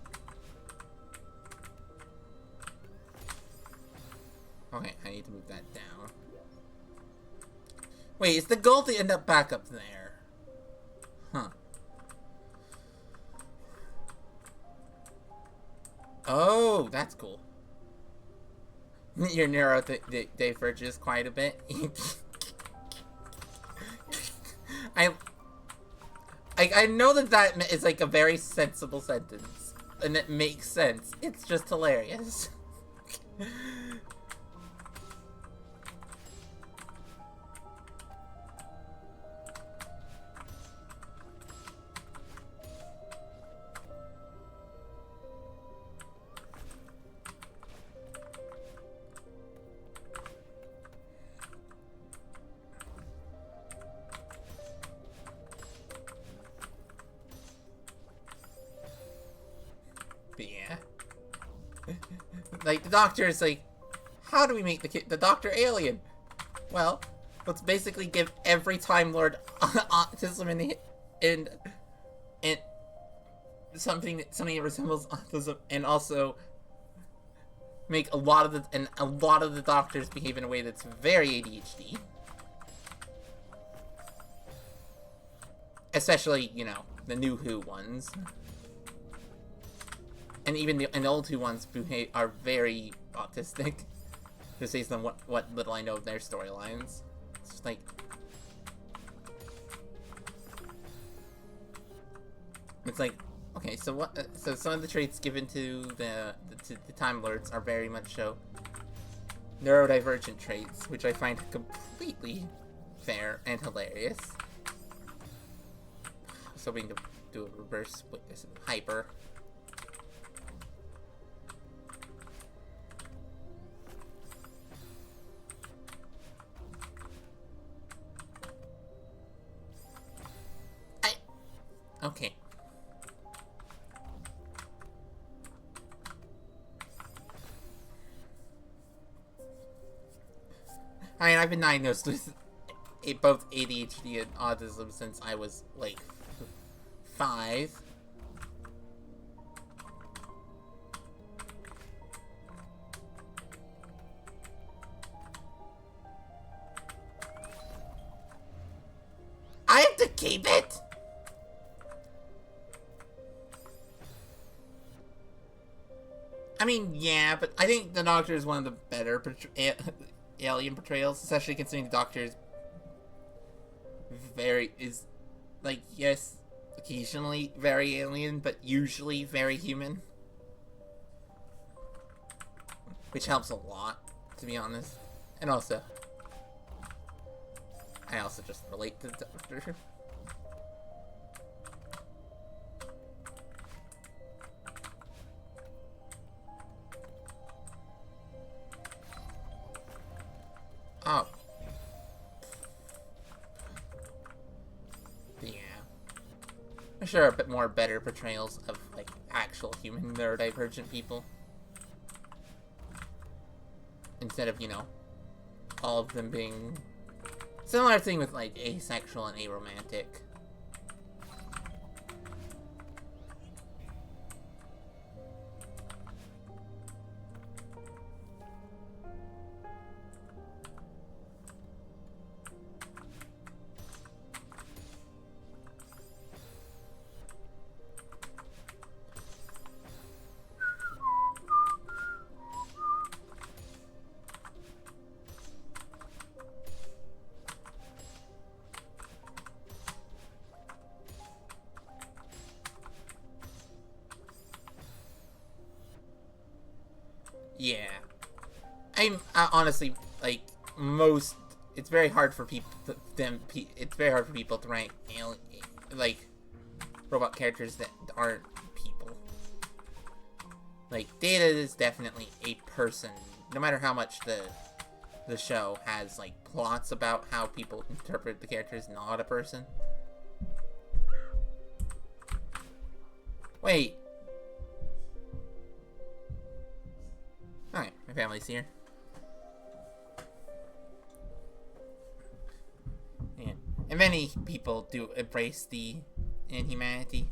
Okay, I need to move that down. Wait, is the goal to end up back up there? Huh. Oh, that's cool. Your neuro diverges quite a bit. I know that is like a very sensible sentence, and it makes sense. It's just hilarious. Like, the Doctor is like, how do we make the Doctor alien? Well, let's basically give every Time Lord autism and something that resembles autism, and also make a lot of the Doctors behave in a way that's very ADHD. Especially, you know, the new Who ones. And even the Old Who ones are very autistic. Just based on what little I know of their storylines. It's just like... It's like, okay, so what? So some of the traits given to the Time Lords are very much so neurodivergent traits, which I find completely fair and hilarious. I was hoping to do a reverse hyper. Okay. I mean, I've been diagnosed with both ADHD and autism since I was, like, 5. I have to keep it? I mean, yeah, but I think the Doctor is one of the better alien portrayals, especially considering the Doctor is like, yes, occasionally very alien, but usually very human, which helps a lot, to be honest. And also, I also just relate to the Doctor. Oh. Yeah. I'm sure a bit more better portrayals of, like, actual human neurodivergent people. Instead of, you know, all of them being... Similar thing with, like, asexual and aromantic. Yeah. Honestly, like, it's very hard for people it's very hard for people to write, like, robot characters that aren't people. Like, Data is definitely a person, no matter how much the show has, like, plots about how people interpret the character as not a person. Wait. Alright, my family's here. Yeah. And many people do embrace the inhumanity.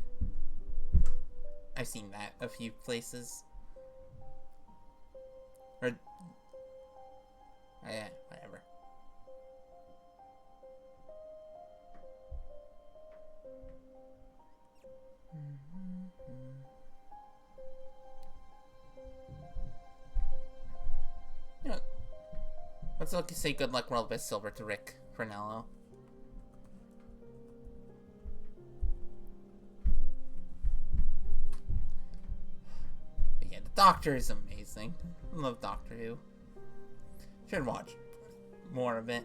I've seen that a few places. Or... yeah, whatever. You know, let's say good luck World Best Silver to Rick Fernello. But yeah, the Doctor is amazing. I love Doctor Who. Should watch more of it.